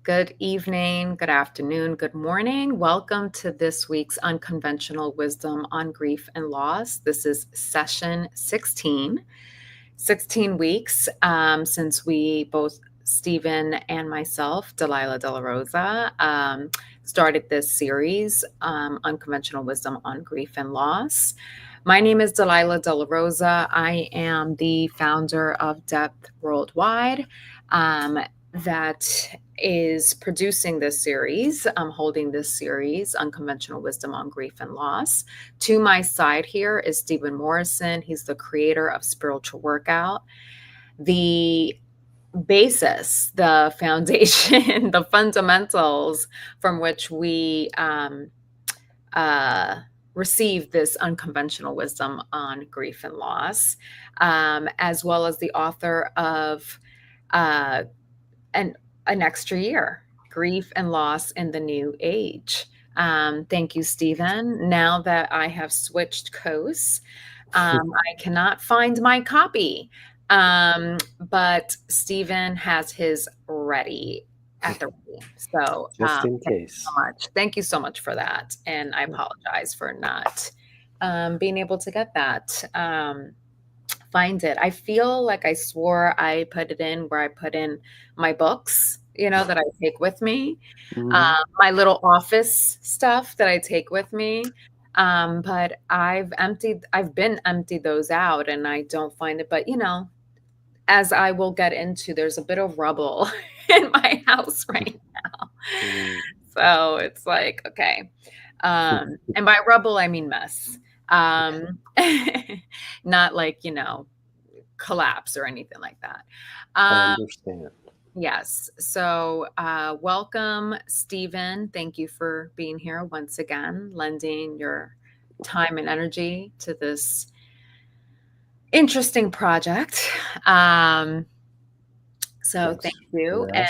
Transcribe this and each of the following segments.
Good evening, good afternoon, good morning. Welcome to this week's Unconventional Wisdom on Grief and Loss. This is session 16. 16 weeks since we both, Stephen and myself, Delilah De La Rosa, started this series, Unconventional Wisdom on Grief and Loss. My name is Delilah De La Rosa. I am the founder of Depth Worldwide. That is producing this series. I'm holding this series, Unconventional Wisdom on Grief and Loss. To my side here is Steven Morrison. He's the creator of Spiritual Workout. The basis, the foundation, the fundamentals from which we receive this unconventional wisdom on grief and loss, as well as the author of an extra year, Grief and Loss in the New Age. Thank you, Stephen. Now that I have switched coasts, I cannot find my copy, but Stephen has his ready at the ready. So Just in case. thank you so much for that. And I apologize for not being able to get that. Find it. I feel like I swore I put it in where I put in my books, that I take with me, my little office stuff that I take with me. But I've been emptied those out and I don't find it. But, as I will get into, there's a bit of rubble in my house right now. So it's like, okay. And by rubble, I mean mess. Not like, collapse or anything like that. I understand. Yes. So welcome, Stephen. Thank you for being here once again, lending your time and energy to this interesting project. So thank you. And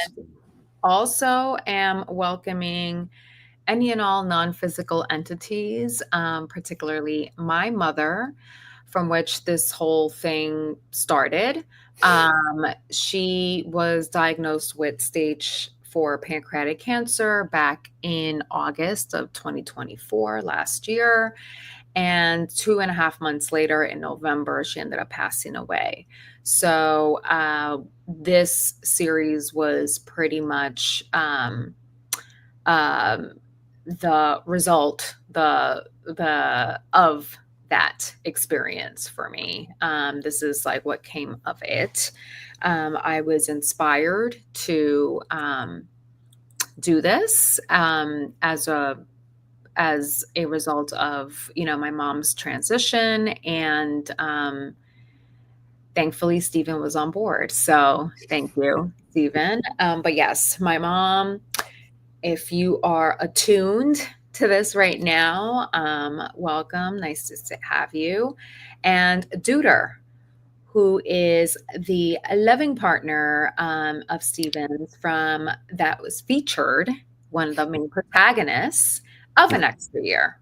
also am welcoming any and all non-physical entities, particularly my mother, from which this whole thing started. She was diagnosed with stage 4 pancreatic cancer back in August of 2024, last year. And 2.5 months later, in November, she ended up passing away. So this series was pretty much the result of that experience for me. This is like what came of it. I was inspired to do this as a result of my mom's transition, and thankfully Stephen was on board. So thank you, Stephen. But yes, my mom, if you are attuned to this right now, welcome. Nice to have you. And Duder, who is the loving partner of Stephen's that was featured, one of the main protagonists of An Extra Year,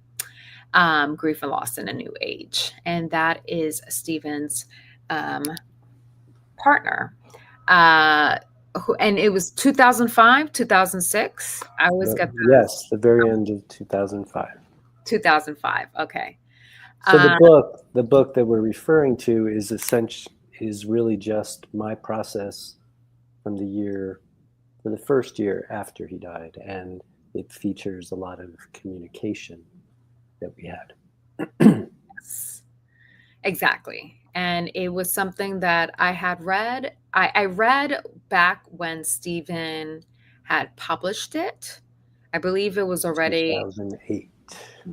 Grief and Loss in a New Age. And that is Stephen's partner. And it was 2005, 2006. I always get that. Yes, the very end of 2005. 2005. Okay. So the book that we're referring to is really just my process from the first year after he died, and it features a lot of communication that we had. Yes, exactly. And it was something that I had read. I read back when Stephen had published it. I believe it was already 2008.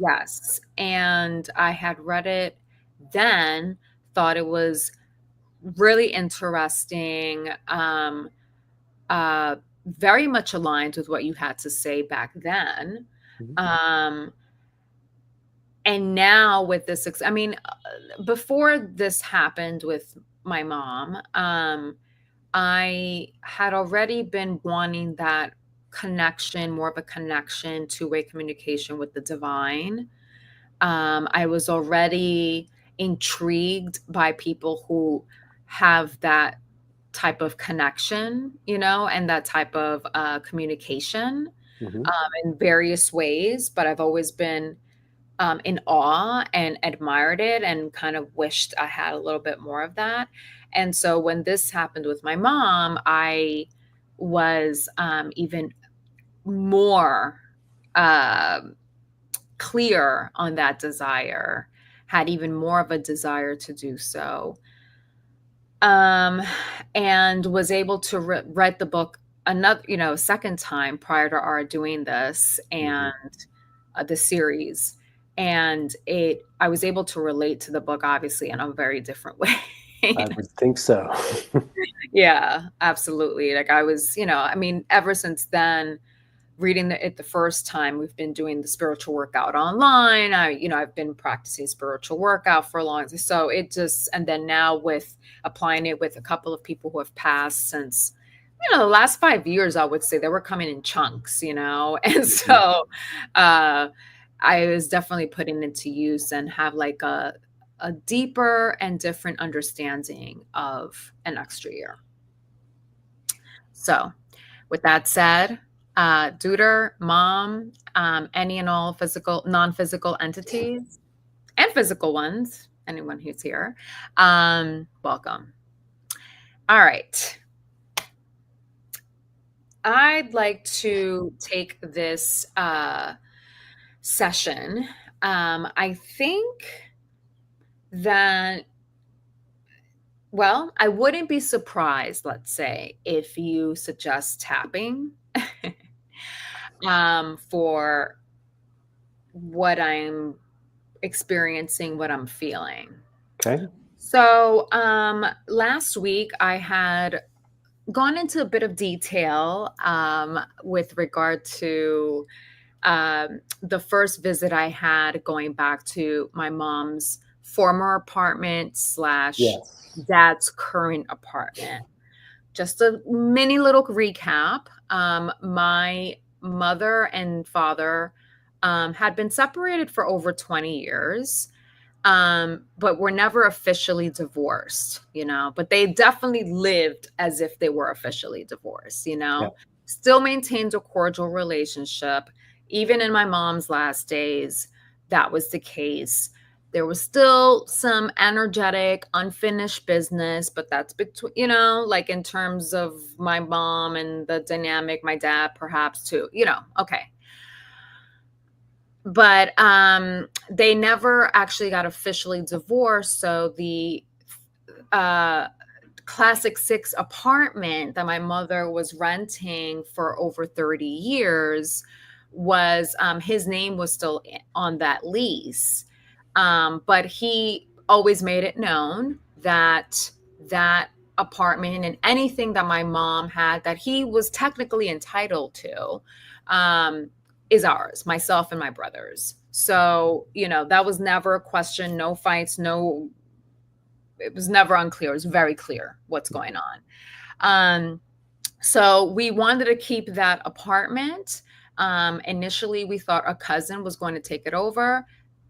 Yes. And I had read it then, thought it was really interesting, very much aligned with what you had to say back then. And now with this, before this happened with my mom, I had already been wanting that connection, more of a connection, two-way communication with the divine. I was already intrigued by people who have that type of connection, and that type of communication Hmm. in various ways. But I've always been in awe and admired it and kind of wished I had a little bit more of that. And so when this happened with my mom, I was even more clear on that desire, had even more of a desire to do so, um, and was able to write the book another, second time prior to our doing this Hmm. and the series. And I was able to relate to the book, obviously, in a very different way. I would think so. Yeah, absolutely. Like I was, I mean, ever since then, reading it the first time, we've been doing the spiritual workout online. I've been practicing spiritual workout for a long time. So it just, and then now with applying it with a couple of people who have passed since, the last 5 years, I would say they were coming in chunks, and Hmm. so I was definitely putting it to use and have like a deeper and different understanding of an extra year. So with that said, Duder, mom, any and all non-physical entities and physical ones, anyone who's here, welcome. All right. I'd like to take this session. I think that, well, I wouldn't be surprised, let's say, if you suggest tapping for what I'm experiencing, what I'm feeling. Okay. So last week I had gone into a bit of detail with regard to the first visit I had going back to my mom's former apartment slash Yes. dad's current apartment. Just a mini little recap. My mother and father had been separated for over 20 years, but were never officially divorced, but they definitely lived as if they were officially divorced, Yeah. still maintained a cordial relationship. Even in my mom's last days, that was the case. There was still some energetic, unfinished business, but that's between, like in terms of my mom and the dynamic, my dad perhaps too, okay. But they never actually got officially divorced. So the uh, Classic Six apartment that my mother was renting for over 30 years was his name was still on that lease. But he always made it known that that apartment and anything that my mom had that he was technically entitled to is ours, myself and my brothers. So, that was never a question, no fights, it was never unclear. It was very clear what's going on. So we wanted to keep that apartment. Initially, we thought a cousin was going to take it over.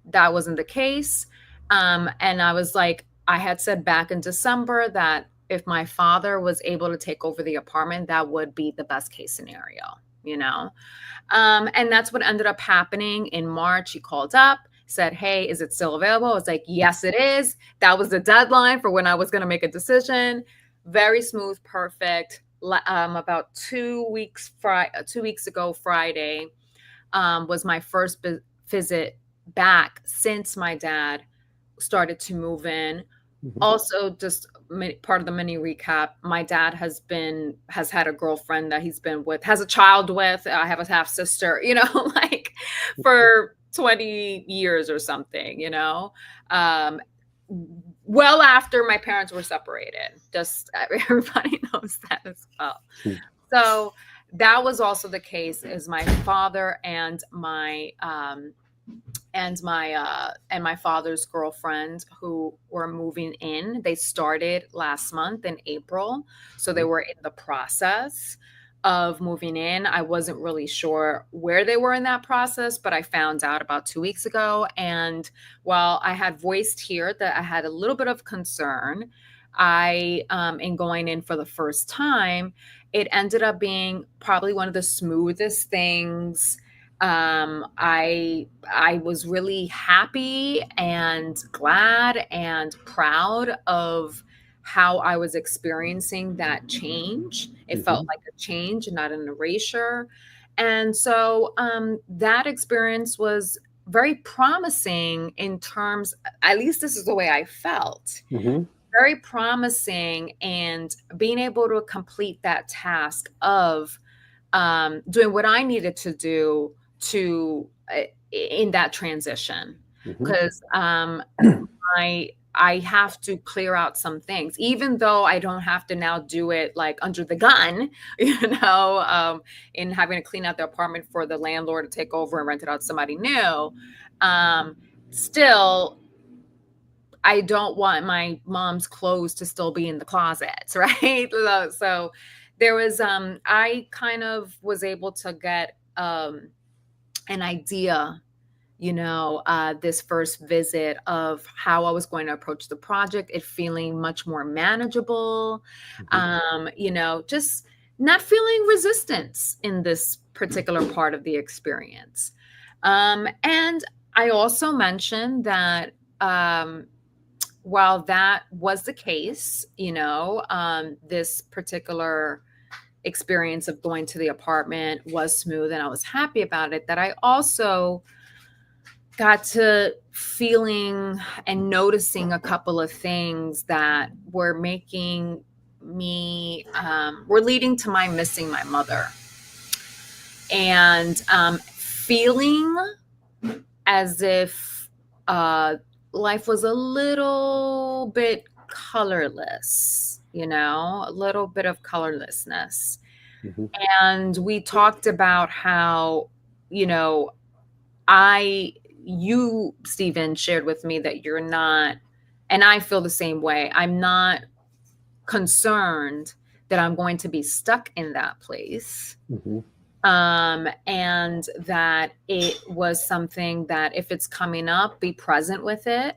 That wasn't the case. And I was like, I had said back in December that if my father was able to take over the apartment, that would be the best case scenario, and that's what ended up happening in March. He called up, said, "Hey, is it still available?" I was like, "Yes, it is." That was the deadline for when I was going to make a decision. Very smooth, perfect. About 2 weeks, 2 weeks ago, Friday, was my first visit back since my dad started to move in. Hmm. Also, just part of the mini recap, my dad has had a girlfriend that he's been with, has a child with. I have a half sister, like for 20 years or something, um, well after my parents were separated. Just everybody knows that as well. So that was also the case as my father and my father's girlfriend who were moving in. They started last month in April, so they were in the process of moving in. I wasn't really sure where they were in that process, but I found out about 2 weeks ago. And while I had voiced here that I had a little bit of concern, in going in for the first time, it ended up being probably one of the smoothest things. I was really happy and glad and proud of how I was experiencing that change. It felt Mm-hmm. like a change and not an erasure. And so that experience was very promising in terms, at least this is the way I felt, Mm-hmm. very promising, and being able to complete that task of doing what I needed to do to in that transition, Mm-hmm. because I have to clear out some things, even though I don't have to now do it like under the gun, in having to clean out the apartment for the landlord to take over and rent it out to somebody new. Um, Still, I don't want my mom's clothes to still be in the closet, right? So there was I kind of was able to get an idea, this first visit, of how I was going to approach the project, it feeling much more manageable, Mm-hmm. just not feeling resistance in this particular part of the experience. And I also mentioned that while that was the case, this particular experience of going to the apartment was smooth and I was happy about it, that I also got to feeling and noticing a couple of things that were making me, were leading to my missing my mother, and feeling as if life was a little bit colorless, a little bit of colorlessness. Mm-hmm. And we talked about how, you know, you, Stephen, shared with me that you're not, and I feel the same way. I'm not concerned that I'm going to be stuck in that place. Mm-hmm. And that it was something that if it's coming up, be present with it,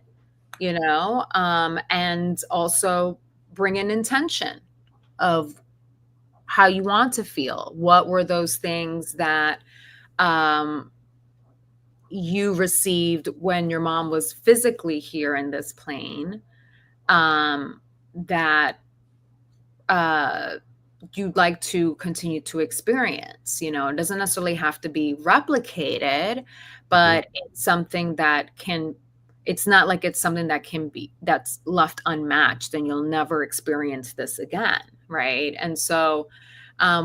and also bring an intention of how you want to feel. What were those things that um, you received when your mom was physically here in this plane, that uh, you'd like to continue to experience? It doesn't necessarily have to be replicated, Mm-hmm. but it's something that can, it's not like it's something that can be, that's left unmatched and you'll never experience this again. Right. And so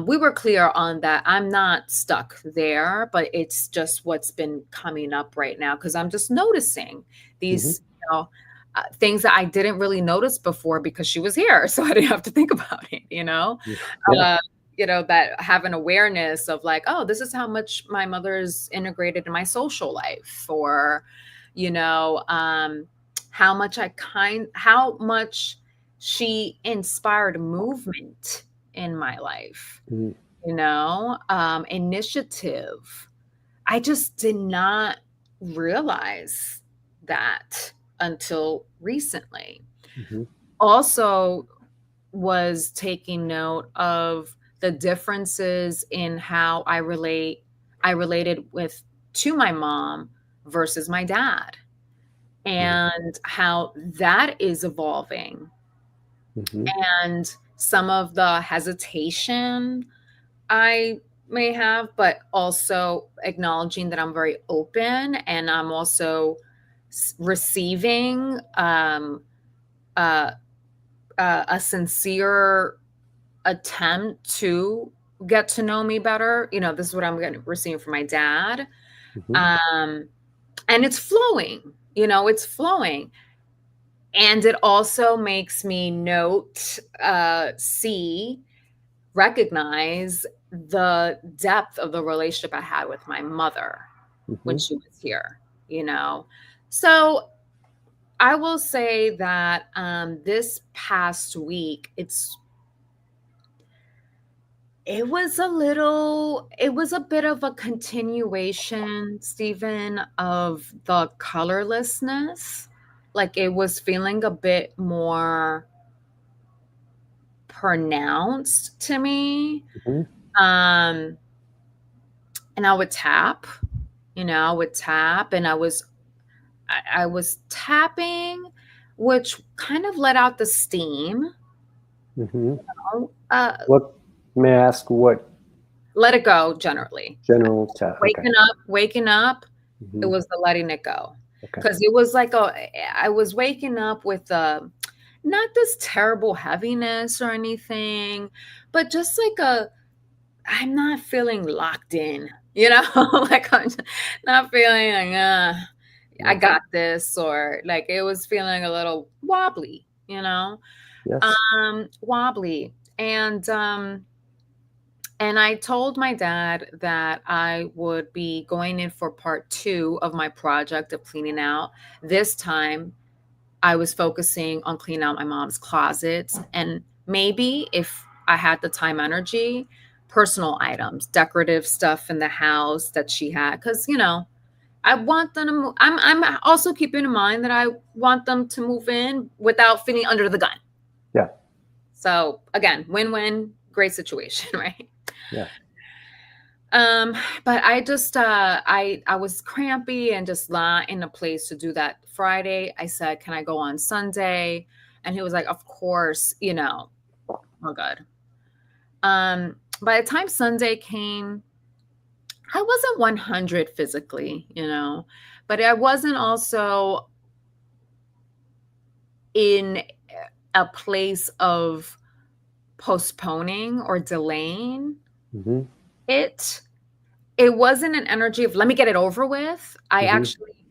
we were clear on that. I'm not stuck there, but it's just what's been coming up right now because I'm just noticing Mm-hmm. these, things that I didn't really notice before because she was here, so I didn't have to think about it. Yeah. Uh, that have an awareness of like, oh, this is how much my mother's integrated in my social life, or you know, um, how much she inspired movement in my life, Mm-hmm. initiative. I just did not realize that until recently. Mm-hmm. Also, was taking note of the differences in how I related with to my mom versus my dad, and how that is evolving, Mm-hmm. and some of the hesitation I may have, but also acknowledging that I'm very open and I'm also receiving uh, a sincere attempt to get to know me better. This is what I'm going to receive from my dad. Mm-hmm. Um, and it's flowing, it's flowing. And it also makes me recognize the depth of the relationship I had with my mother when Mm-hmm. she was here. So I will say that this past week, it was a bit of a continuation, Stephen, of the colorlessness. Like it was feeling a bit more pronounced to me. Mm-hmm. Um, and I would tap, I would tap, and I was tapping, which kind of let out the steam. Mm-hmm. Uh, What, may I ask what let it go generally. general tap? Okay. Waking up, it Mm-hmm. was the letting it go. Okay. Because it was like I was waking up with not this terrible heaviness or anything, but just like I'm not feeling locked in, like I'm not feeling like, I Yeah. got this, or like it was feeling a little wobbly, Yes. wobbly. And I told my dad that I would be going in for part 2 of my project of cleaning out. This time I was focusing on cleaning out my mom's closets, and maybe if I had the time, energy, personal items, decorative stuff in the house that she had. Cause I want them to move. I'm also keeping in mind that I want them to move in without feeling under the gun. Yeah. So again, win-win, great situation, right? Yeah. But I just I was crampy and just not in a place to do that Friday. I said, "Can I go on Sunday?" And he was like, "Of course, we're good." By the time Sunday came, I wasn't 100 physically, but I wasn't also in a place of postponing or delaying Mm-hmm. it. It wasn't an energy of let me get it over with. I Mm-hmm. actually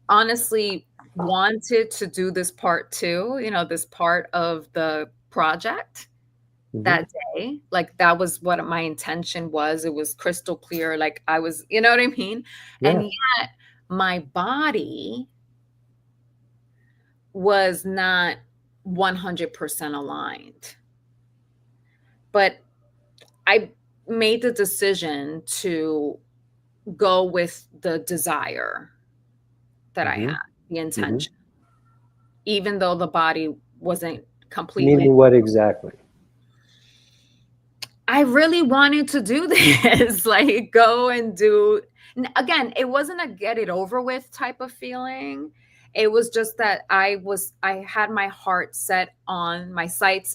honestly wanted to do this part 2, this part of the project Mm-hmm. that day. Like that was what my intention was. It was crystal clear. Like I was, you know what I mean? Yeah. And yet my body was not 100% aligned. But I made the decision to go with the desire that I Mm-hmm. had, the Mm-hmm. intention, even though the body wasn't completely. Meaning what exactly? I really wanted to do this, like go and do. Again, it wasn't a get it over with type of feeling. It was just that I had my sights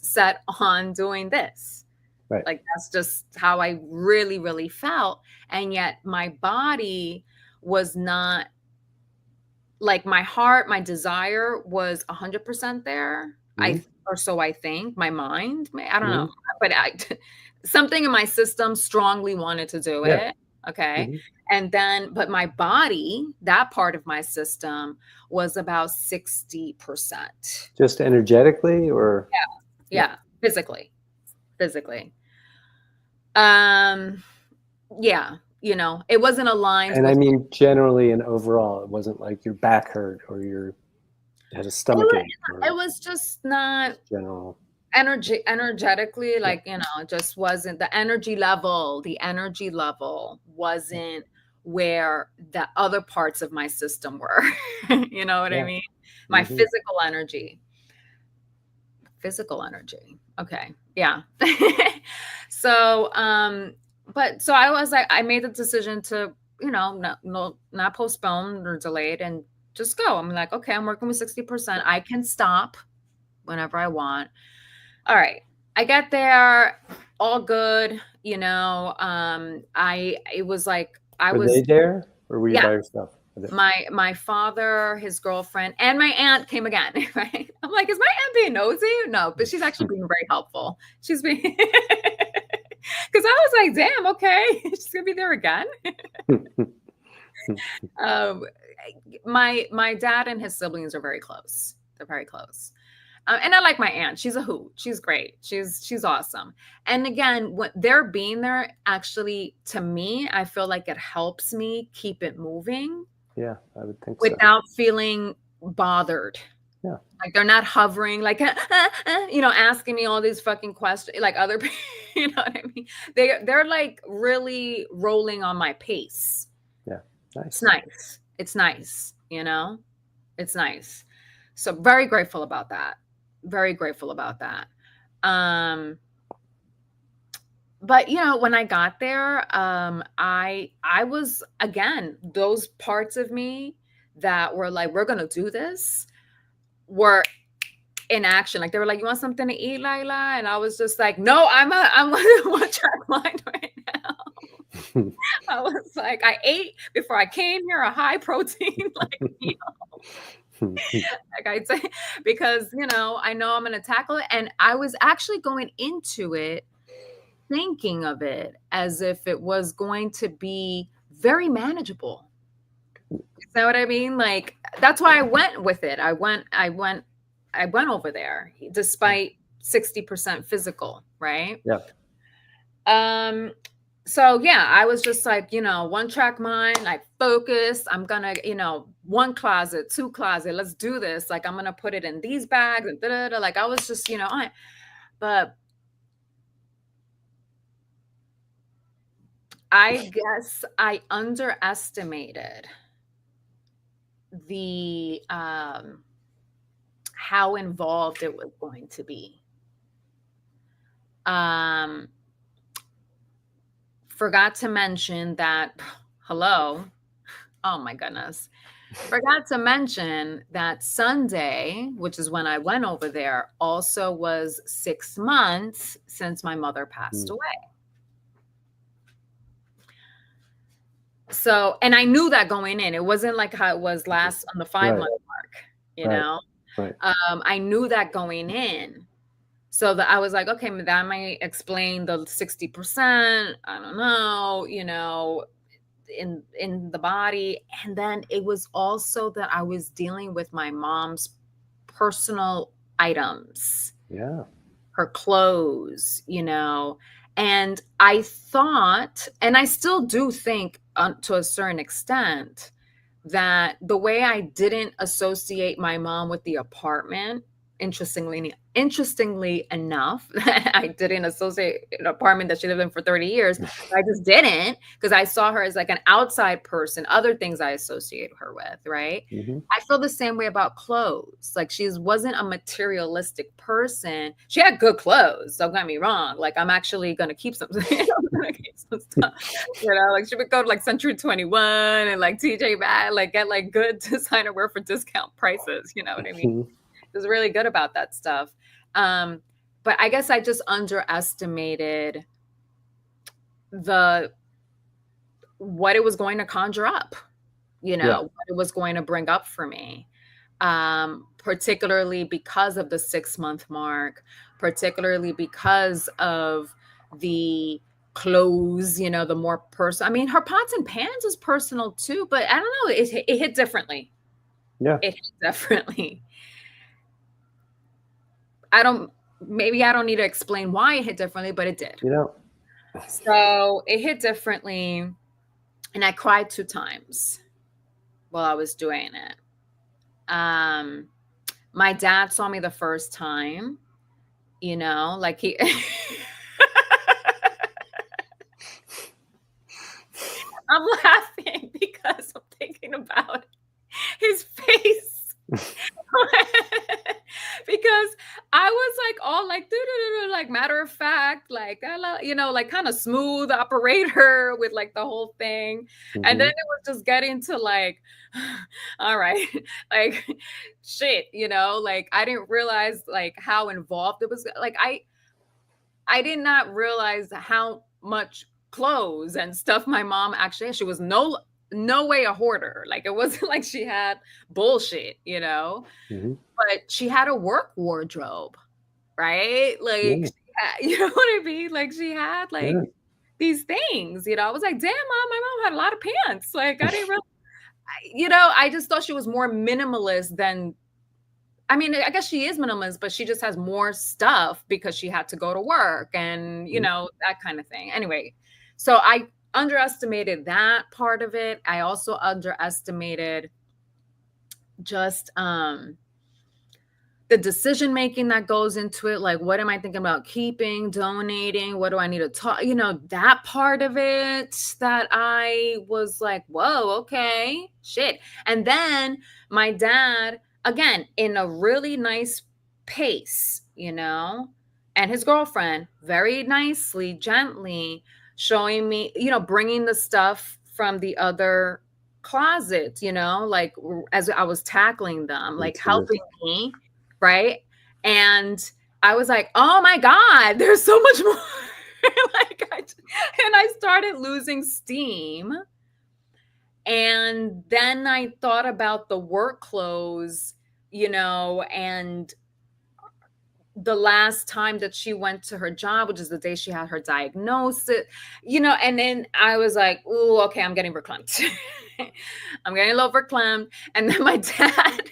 set on doing this. Right. Like that's just how I really, really felt. And yet my body was not, like my heart, my desire was 100% there. Mm-hmm. Or so I think. My mind, I don't Mm-hmm. know, but something in my system strongly wanted to do Yeah. it. Okay. Mm-hmm. And then, but my body, that part of my system was about 60%. Just energetically, or Yeah. Physically. Physically. Um, yeah, it wasn't aligned and I with. mean generally and overall, it wasn't like your back hurt or you had a stomach ache, It or was just not general. energetically, Yeah. like, it just wasn't the energy level wasn't where the other parts of my system were. You know what I Yeah. mean? My Mm-hmm. physical energy. Okay. Yeah. So, so I was like, I made the decision to, not postpone or delay it and just go. I'm like, okay, I'm working with 60%. I can stop whenever I want. All right. I get there, all good. It was like, Were they there, or were you yeah, by yourself? my father, his girlfriend, and my aunt came again, right? I'm like, is my aunt being nosy? No, but she's actually being very helpful. She's being, because I was like, damn, okay, she's gonna be there again. um, my dad and his siblings are very close. They're very close. And I like my aunt. She's a hoot. She's great. She's awesome. And again, what they're being there, actually, to me, I feel like it helps me keep it moving. Yeah, I would think so. Without feeling bothered. Yeah. Like they're not hovering, like, asking me all these fucking questions, like other people, you know what I mean? They're like really rolling on my pace. Yeah. Nice. It's nice. It's nice, It's nice. So very grateful about that. Very grateful about that. Um, but when I got there, I was, again, those parts of me that were like, we're gonna do this, were in action. Like, they were like, you want something to eat, Lila? And I was just like, no, I'm on one track mind right now. I was like, I ate before I came here a high protein like meal. Like I say, because I know I'm gonna tackle it. And I was actually going into it thinking of it as if it was going to be very manageable. You know what I mean? Like, that's why I went with it. I went over there despite 60% physical, right? Yeah. So yeah, I was just like, one track mind, like focus. I'm gonna, one closet, two closet, let's do this. Like, I'm gonna put it in these bags and da-da-da. Like, I was just, but I guess I underestimated the how involved it was going to be. Forgot to mention that, hello, oh my goodness. Forgot to mention that Sunday, which is when I went over there, also was 6 months since my mother passed away. So, and I knew that going in. It wasn't like how it was last on the 5-month mark, Right. I knew that going in. So that I was like, okay, that might explain the 60%. I don't know, in the body. And then it was also that I was dealing with my mom's personal items. Yeah. Her clothes, and I thought, and I still do think, to a certain extent, that the way I didn't associate my mom with the apartment, interestingly enough, I didn't associate an apartment that she lived in for 30 years. I just didn't, because I saw her as like an outside person, other things I associate her with, right? Mm-hmm. I feel the same way about clothes. Like, she wasn't a materialistic person. She had good clothes, don't get me wrong. Like, I'm actually going to keep some, keep some stuff. Like, she would go to like Century 21 and like TJ Maxx, like get like good designer wear for discount prices. You know what I mean? It was really good about that stuff. But I guess I just underestimated what it was going to conjure up, what it was going to bring up for me. Particularly because of the 6-month mark, particularly because of the clothes, the more personal. I mean, her pots and pans is personal too, but I don't know, it hit differently. Yeah. It hit differently. Maybe I don't need to explain why it hit differently, but it did. So it hit differently, and I cried 2 times while I was doing it. My dad saw me the first time, like he I'm laughing because I'm thinking about his face. Because I was like all like like matter of fact, like like kind of smooth operator with like the whole thing. Mm-hmm. And then it was just getting to like, all right, like shit, like I didn't realize like how involved it was. Like I did not realize how much clothes and stuff my mom actually had. She was no way a hoarder. Like, it wasn't like she had bullshit, Mm-hmm. but she had a work wardrobe, right? Like, you know what I mean? Like, she had like these things, I was like, damn, mom, my mom had a lot of pants. Like, I didn't really, I just thought she was more minimalist than, I mean, I guess she is minimalist, but she just has more stuff because she had to go to work and, that kind of thing. Anyway, so I underestimated that part of it. I also underestimated just the decision making that goes into it. Like, what am I thinking about keeping, donating? What do I need to talk? That part of it that I was like, whoa, okay, shit. And then my dad, again, in a really nice pace, and and his girlfriend very nicely, gently showing me, bringing the stuff from the other closet, like as I was tackling them, like helping Intimacy. me, right? And I was like, oh my God, there's so much more. And I started losing steam. And then I thought about the work clothes, and the last time that she went to her job, which is the day she had her diagnosis, and then I was like, oh, okay, I'm getting verklempt. I'm getting a little verklempt. And then my dad,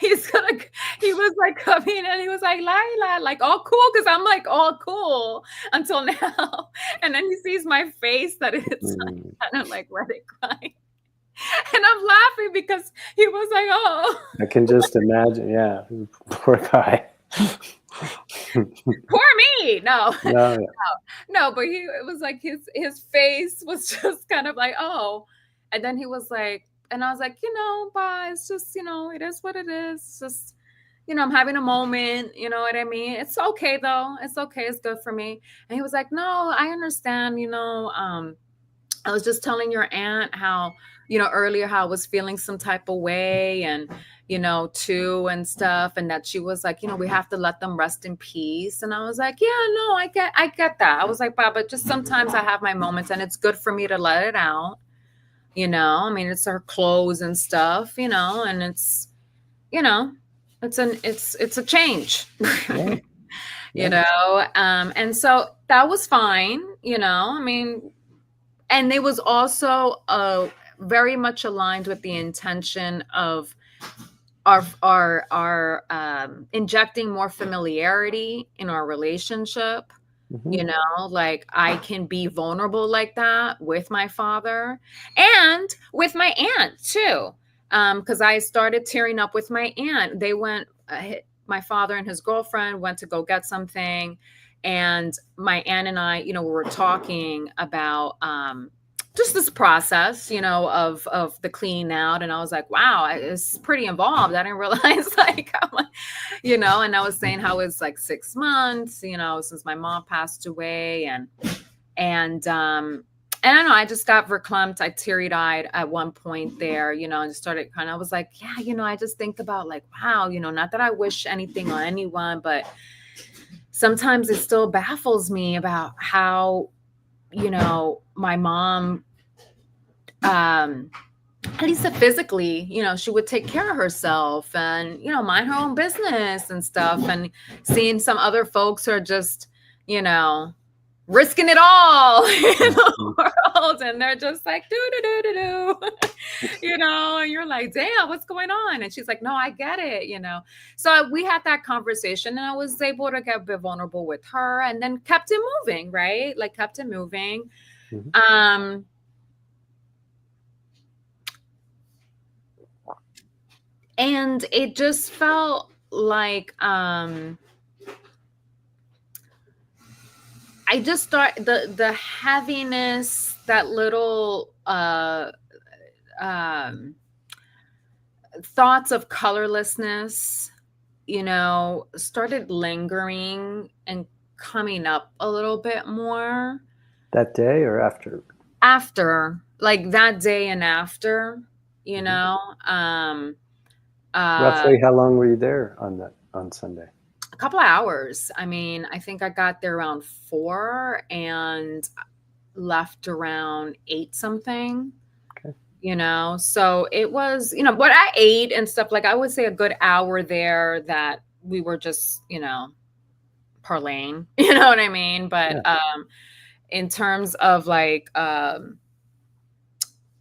he was like coming and he was like, Lila, like all cool, because I'm like all cool until now. And then he sees my face that it's like, kind of like let it cry. And I'm laughing because he was like, oh. I can just imagine. Yeah. Poor guy. Poor me. No. No, yeah. No, but it was like his face was just kind of like, oh. And then he was like, and I was like, bye. It's just, it is what it is. It's just, I'm having a moment, you know what I mean? It's okay though. It's okay. It's good for me. And he was like, no, I understand, I was just telling your aunt how, earlier how I was feeling some type of way and, too and stuff. And that she was like, we have to let them rest in peace. And I was like, yeah, no, I get that. I was like, Baba, just sometimes I have my moments and it's good for me to let it out. I mean, it's her clothes and stuff, and it's, it's a change. Yeah. And so that was fine, I mean, and it was also very much aligned with the intention of our injecting more familiarity in our relationship. Like I can be vulnerable like that with my father and with my aunt too, because I started tearing up with my aunt. They went, my father and his girlfriend went to go get something, and my aunt and I, we were talking about just this process, of the cleaning out. And I was like, wow, it's pretty involved. I didn't realize like, and I was saying how it's like 6 months, since my mom passed away. And I don't know, I just got verklempt. I teary-eyed at one point there, and started kind of, I was like, yeah, I just think about like, wow, not that I wish anything on anyone, but sometimes it still baffles me about how, my mom, at least physically, she would take care of herself and, mind her own business and stuff. And seeing some other folks who are just, risking it all in the world. And they're just like, do, and you're like, damn, what's going on? And she's like, no, I get it, So we had that conversation and I was able to get a bit vulnerable with her and then kept it moving, right? Like kept it moving. And it just felt like, I just start the heaviness, that little thoughts of colorlessness, started lingering and coming up a little bit more. That day or after? After, like that day and after, Roughly how long were you there on Sunday? A couple of hours. I mean, I think I got there around 4 and left around 8 something. Okay. So it was, what I ate and stuff, like I would say a good hour there that we were just, parlaying, you know what I mean? But in terms of like,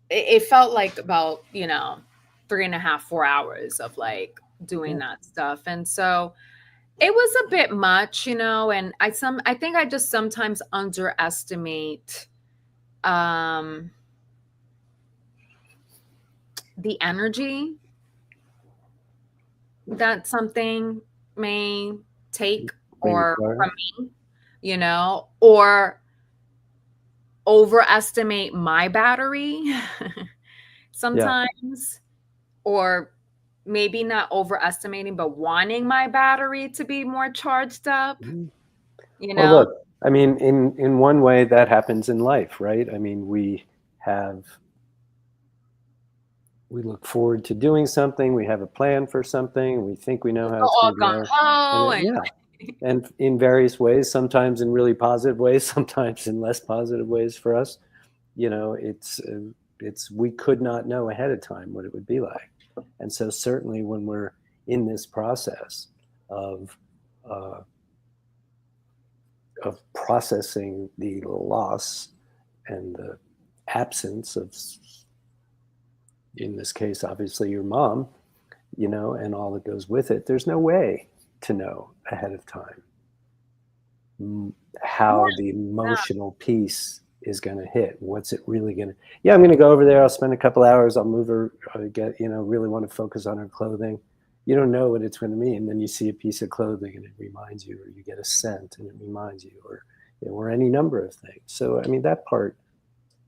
it felt like about, 3.5, 4 hours of like doing that stuff. And so it was a bit much, and I think I just sometimes underestimate the energy that something may take or from me, or overestimate my battery sometimes, or maybe not overestimating, but wanting my battery to be more charged up. you Well, know? look, I mean, in one way that happens in life, right? I mean, have we look forward to doing something, we have a plan for something, we think we know how Go it's all going to gung go, and ho it, and yeah, and in various ways, sometimes in really positive ways, sometimes in less positive ways for us. You know, it's we could not know ahead of time what it would be like, and so certainly when we're in this process of uh, of processing the loss and the absence of, in this case, obviously your mom, you know, and all that goes with it, there's no way to know ahead of time yeah, how the yeah. emotional piece is going to hit. What's it really going to? Yeah, I'm going to go over there. I'll spend a couple hours. I'll move her. Get, you know, really want to focus on her clothing. You don't know what it's going to mean. And then you see a piece of clothing and it reminds you, or you get a scent and it reminds you, or you know, or any number of things. So I mean, that part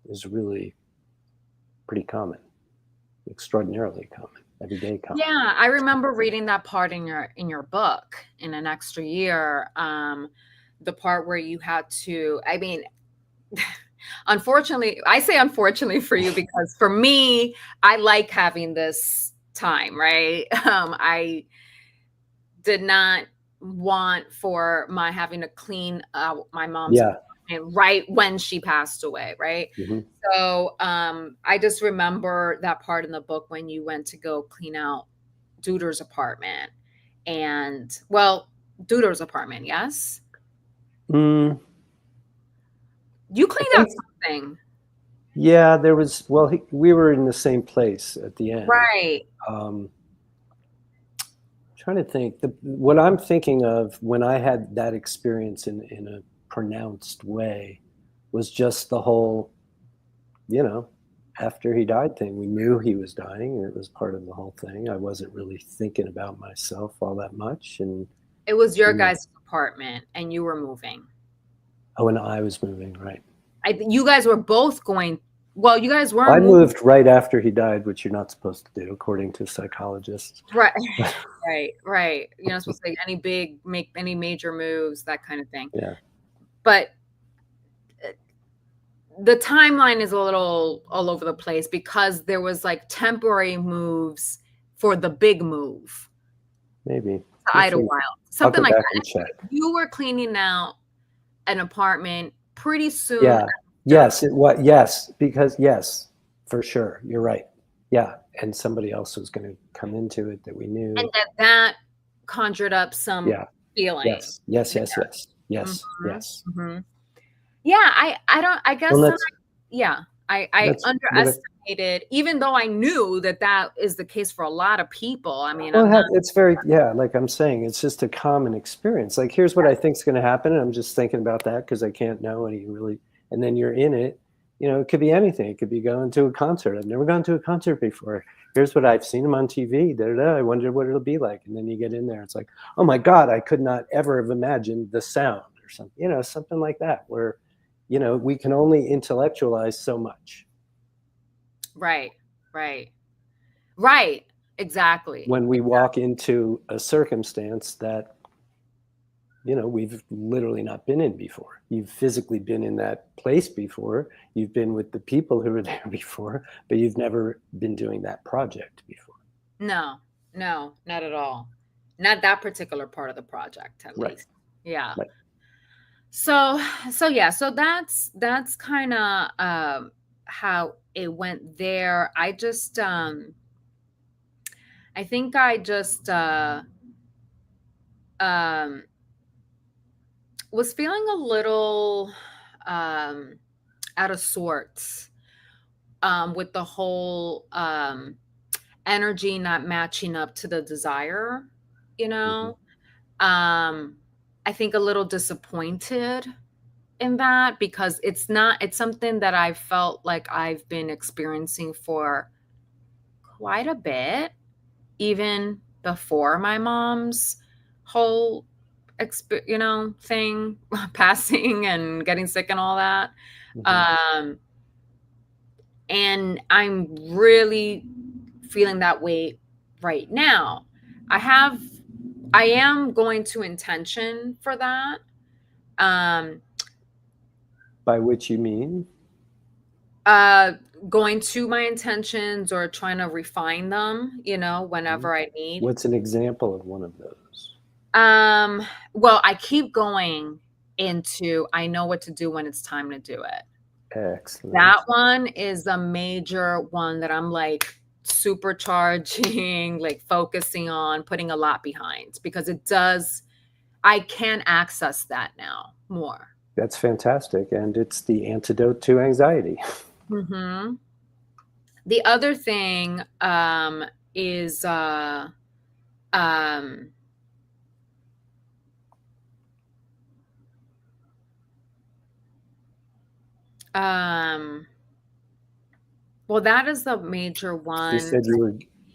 is really pretty common, extraordinarily common, everyday common. Yeah, I remember reading that part in your book in An Extra Year, the part where you had to, I mean, unfortunately, I say unfortunately for you because for me, I like having this time, right? I did not want for my having to clean out my mom's Yeah. apartment right when she passed away, right? Mm-hmm. So I just remember that part in the book when you went to go clean out Duder's apartment. And well, Duder's apartment, yes? Mm, You I cleaned out think, something. yeah, there was, well, we were in the same place at the end. Right. Um, Trying to think, what I'm thinking of when I had that experience in a pronounced way was just the whole, you know, after he died thing. We knew he was dying, and it was part of the whole thing. I wasn't really thinking about myself all that much, and It was your you know, guys' apartment and you were moving. oh, and I was moving, right? You guys were both going, well, you guys were I moving. moved right after he died, which you're not supposed to do, according to psychologists. Right. Right. Right. You're not supposed to make any major moves, that kind of thing. Yeah, But the timeline is a little all over the place because there was like temporary moves for the big move maybe. to We'll see. Idlewild, I'll something go like back that. and check. You were cleaning out an apartment pretty soon Yeah. after. Yes, it was. Yes, because yes, for sure. You're right. Yeah, and somebody else was going to come into it that we And knew. that conjured up some Yeah. feeling. Yes. Yes. there. Yes. Yes. Yes. Mhm, Yes. mhm. Yeah, I don't, I Well, guess then that's yeah, I that's what it, underestimated, even though I knew that that is the case for a lot of people. I mean, well, I'm not. it's very, yeah. Like I'm saying, it's just a common experience. Like here's what I think is going to happen, and I'm just thinking about that because I can't know any really. And then you're in it. You know, it could be anything. It could be going to a concert. I've never gone to a concert before. Here's what I've seen him on TV. Da, da, da. I wonder what it'll be like. And then you get in there. It's like, oh my God, I could not ever have imagined the sound or something. You know, something like that. Where, you know, we can only intellectualize so much Right, right, right, exactly. when we walk into a circumstance that, you know, we've literally not been in before. You've physically been in that place before. You've been with the people who were there before, but you've never been doing that project before. No, no, not at all. Not that particular part of the project, at Right. least. Yeah. Right. So, so yeah, so that's kind of how it went there. I think I just um was feeling a little um out of sorts with the whole energy not matching up to the desire, you Mm-hmm. know. I think a little disappointed in that because it's something that I felt like I've been experiencing for quite a bit, even before my mom's whole thing, passing and getting sick and all that. Mm-hmm. Um, and I'm really feeling that way right now. I am going to intention for that, Um, By which you mean? uh, Going to my intentions or trying to refine them, Mhm. whenever I need. What's an example of one of those? Um, well, I keep going into I know what to do when it's time to do it. That Excellent. one is a major one that I'm like supercharging, like focusing on, putting a lot behind because I can access that now more. That's fantastic. And it's the antidote to anxiety. Hmm. The other thing is um, um, well, that is the major You one. said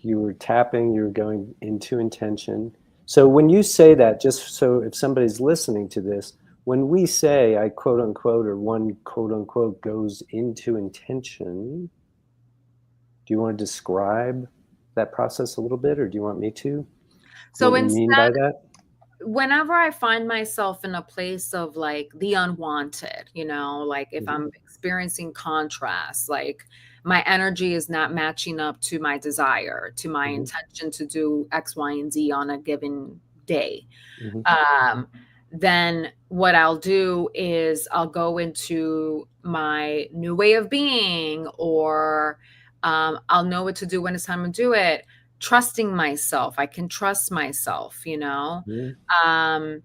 you were tapping, you were going into intention. So when you say that, just so if somebody's listening to this, when we say I quote unquote or one quote unquote goes into intention, do you want to describe that process a little bit, or do you want me to? So What you mean instead, by that? whenever I find myself in a place of like the unwanted, like if Mhm, I'm experiencing contrast, like my energy is not matching up to my desire, to my mhm, intention to do X, Y, and Z on a given day, mhm, um, then what I'll do is I'll go into my new way of being, or I'll know what to do when it's time to do it. Trusting myself, I can trust myself, mhm. um,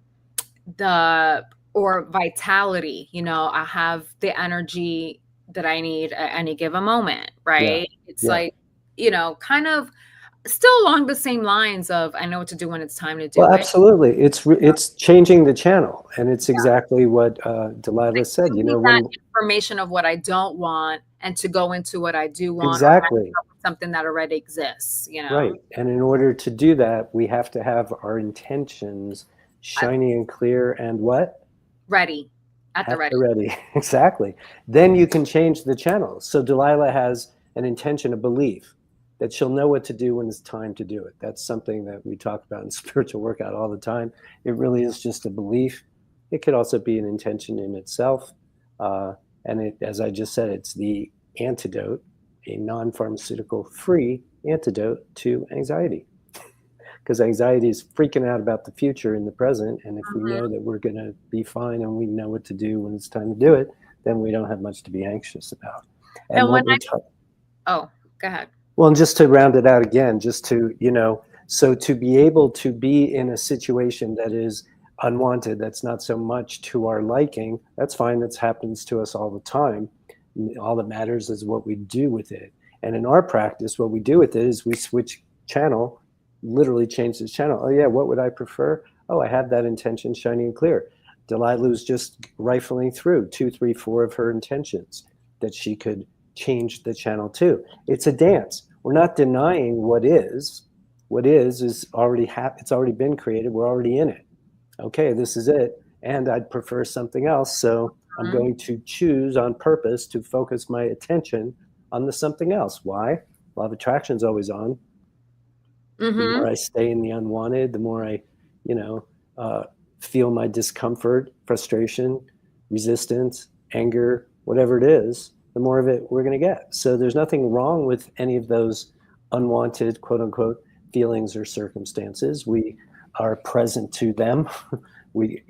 the or vitality, I have the energy that I need at any given moment, Yeah, right? It's yeah. like, kind of still along the same lines of I know what to do when it's time to Well, do it. absolutely. It's changing the channel, and it's exactly what Delilah Like, said. give me that information of what I don't want and to go into what I do want or match Exactly. up with something that already exists, Right. And in order to do that, we have to have our intentions I shiny and clear and what? ready, at the At ready. the ready. Exactly. Then you can change the channel. So Delilah has an intention, a belief that she'll know what to do when it's time to do it. That's something that we talk about in spiritual workout all the time. It really is just a belief. It could also be an intention in itself. Uh, and as I just said, it's the antidote, a non pharmaceutical free antidote to anxiety, because anxiety is freaking out about the future in the present. And if we Mhm. know that we're going to be fine and we know what to do when it's time to do it, then we don't have much to be anxious about. And And when what we're talking, oh, go ahead. well, and just to round it out again, just to, so to be able to be in a situation that is unwanted, that's not so much to our liking, that's fine. That happens to us all the time. All that matters is what we do with it. And in our practice, what we do with it is we switch channel, literally change the channel. Oh, yeah, what would I prefer? Oh, I have that intention shining and clear. Delilah's just rifling through two, three, four of her intentions that she could change the channel to. It's a dance. We're not denying what is. What is already it's already been created. We're already in it. Okay, this is it. And I'd prefer something else. So I'm Mhm. going to choose on purpose to focus my attention on the something else. Why? Law of attraction is always on. The more Mhm. I stay in the unwanted, the more I, you know, uh, feel my discomfort, frustration, resistance, anger, whatever it is, the more of it we're going to get. So there's nothing wrong with any of those unwanted, quote unquote, feelings or circumstances. We are present to them. We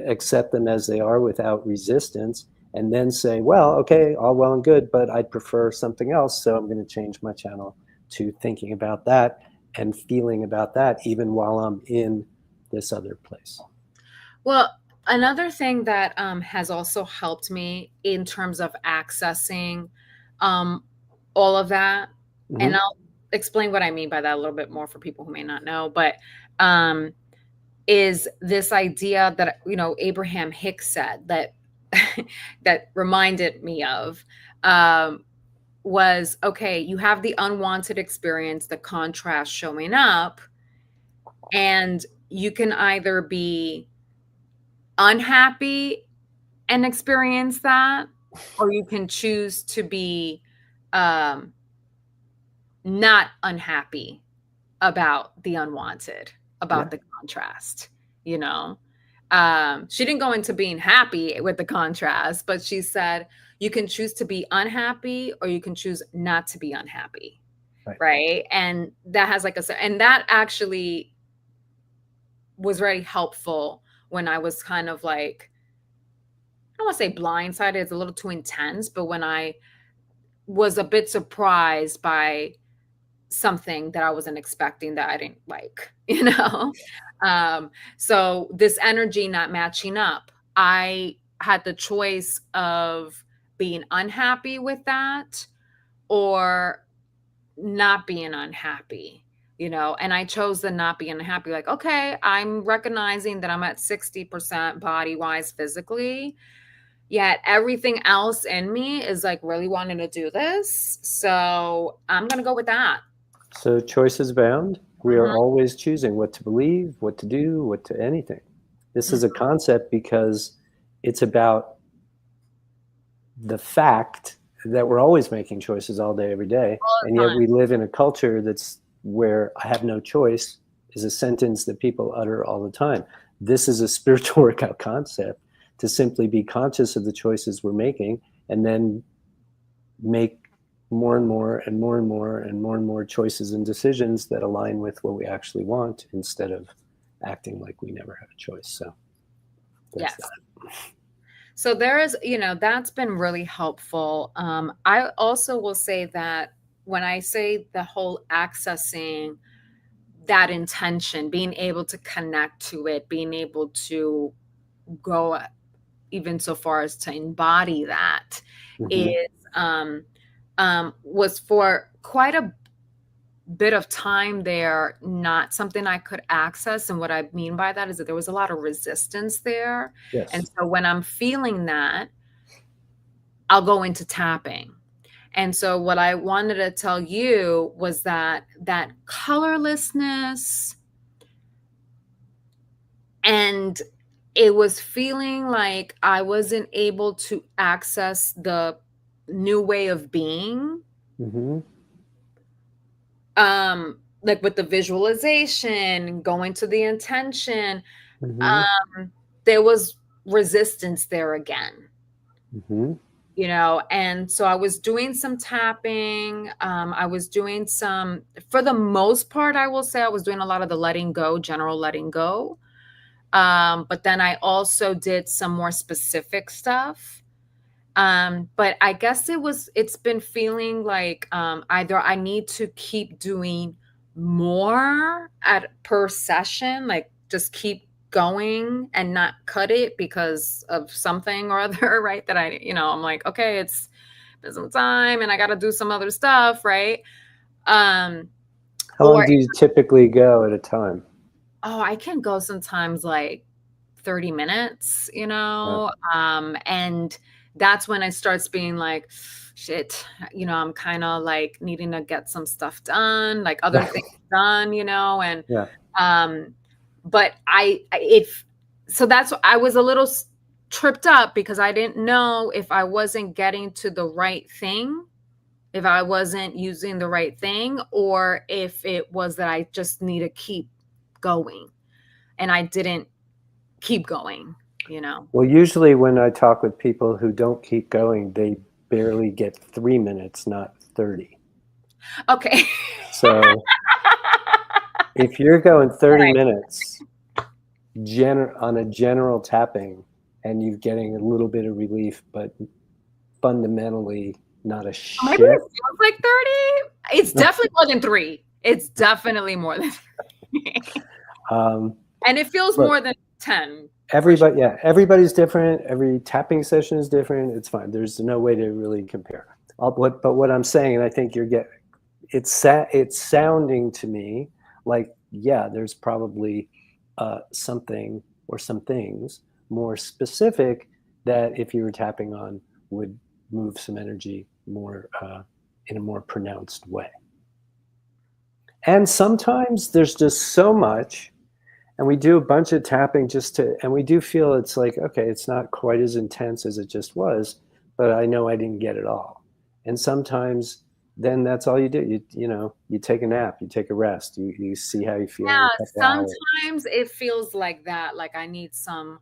accept them as they are without resistance, and then say, well, okay, all well and good, but I'd prefer something else. So I'm going to change my channel to thinking about that and feeling about that even while I'm in this other place. Well, another thing that has also helped me in terms of accessing um, all of that, and Mm-hmm. I'll explain what I mean by that a little bit more for people who may not know, but um, is this idea that Abraham Hicks said that that reminded me of um, was okay. You have the unwanted experience, the contrast showing up, and you can either be unhappy and experience that, or you can choose to be um, not unhappy about the unwanted, Yeah. about the contrast, you know? She didn't go into being happy with the contrast, but she said, you can choose to be unhappy or you can choose not to be unhappy. Right. Right. And that has like and that actually was very helpful when I was kind of like, I don't want to say blindsided, it's a little too intense, but when I was a bit surprised by something that I wasn't expecting that I didn't like, you know? So this energy not matching up, I had the choice of being unhappy with that or not being unhappy, and I chose the not being unhappy. Like, okay, I'm recognizing that I'm at 60% body wise physically, yet everything else in me is like really wanting to do this. So I'm going to go with that. So choice is bound. We are Mhm. always choosing what to believe, what to do, what to anything. This is a Mhm. concept because it's about the fact that we're always making choices all day, every day. All And the yet time. we live in a culture that's where I have no choice is a sentence that people utter all the time. This is a spiritual workout concept to simply be conscious of the choices we're making and then make more and more and more and more and more and more choices and decisions that align with what we actually want instead of acting like we never have a choice. So there's Yes. that. So there is, that's been really helpful. I also will say that when I say the whole accessing that intention, being able to connect to it, being able to go even so far as to embody that Mm-hmm. is was for quite a bit of time there not something I could access. And what I mean by that is that there was a lot of resistance there. And Yes. so when I'm feeling that, I'll go into tapping. And so what I wanted to tell you was that colorlessness, and it was feeling like I wasn't able to access the new way of being. Mm-hmm. Like with the visualization, going to the intention, Mm-hmm. um, there was resistance there again. Mm-hmm. And so I was doing some tapping. I was doing some, for the most part, I will say I was doing a lot of the letting go, general letting go. But then I also did some more specific stuff. But I guess it's been feeling like either I need to keep doing more per session, like just keep going and not cut it because of something or other, right? That I'm like, okay, it's been some time and I got to do some other stuff, right? Um, How long or, do you typically go at a time? oh, I can go sometimes like 30 minutes, and that's when it starts being like, shit, I'm kind of like needing to get some stuff done, like other things done, and Yeah. um but if so that's I was a little tripped up because I didn't know if I wasn't getting to the right thing, if I wasn't using the right thing, or if it was that I just need to keep going and I didn't keep going. Well, usually when I talk with people who don't keep going, they barely get 3 minutes, not 30. Okay. So if you're going All 30 right. minutes on a general tapping and you're getting a little bit of relief, but fundamentally not a Maybe it shift. feels like 30. It's definitely more than 3. It's definitely more than 3. um, And it feels look, more than 10 for sure. yeah, everybody's different. Every tapping session is different. It's fine. There's no way to really compare. But what I'm saying, and I think it's sounding to me like, yeah, there's probably something or some things more specific that if you were tapping on would move some energy more in a more pronounced way. And sometimes there's just so much, and we do a bunch of tapping and we do feel it's like, okay, it's not quite as intense as it just was, but I know I didn't get it all. And sometimes then that's all you do. You take a nap, you take a rest, you see how you feel in Yeah, a couple hours. sometimes it feels like that, like I need some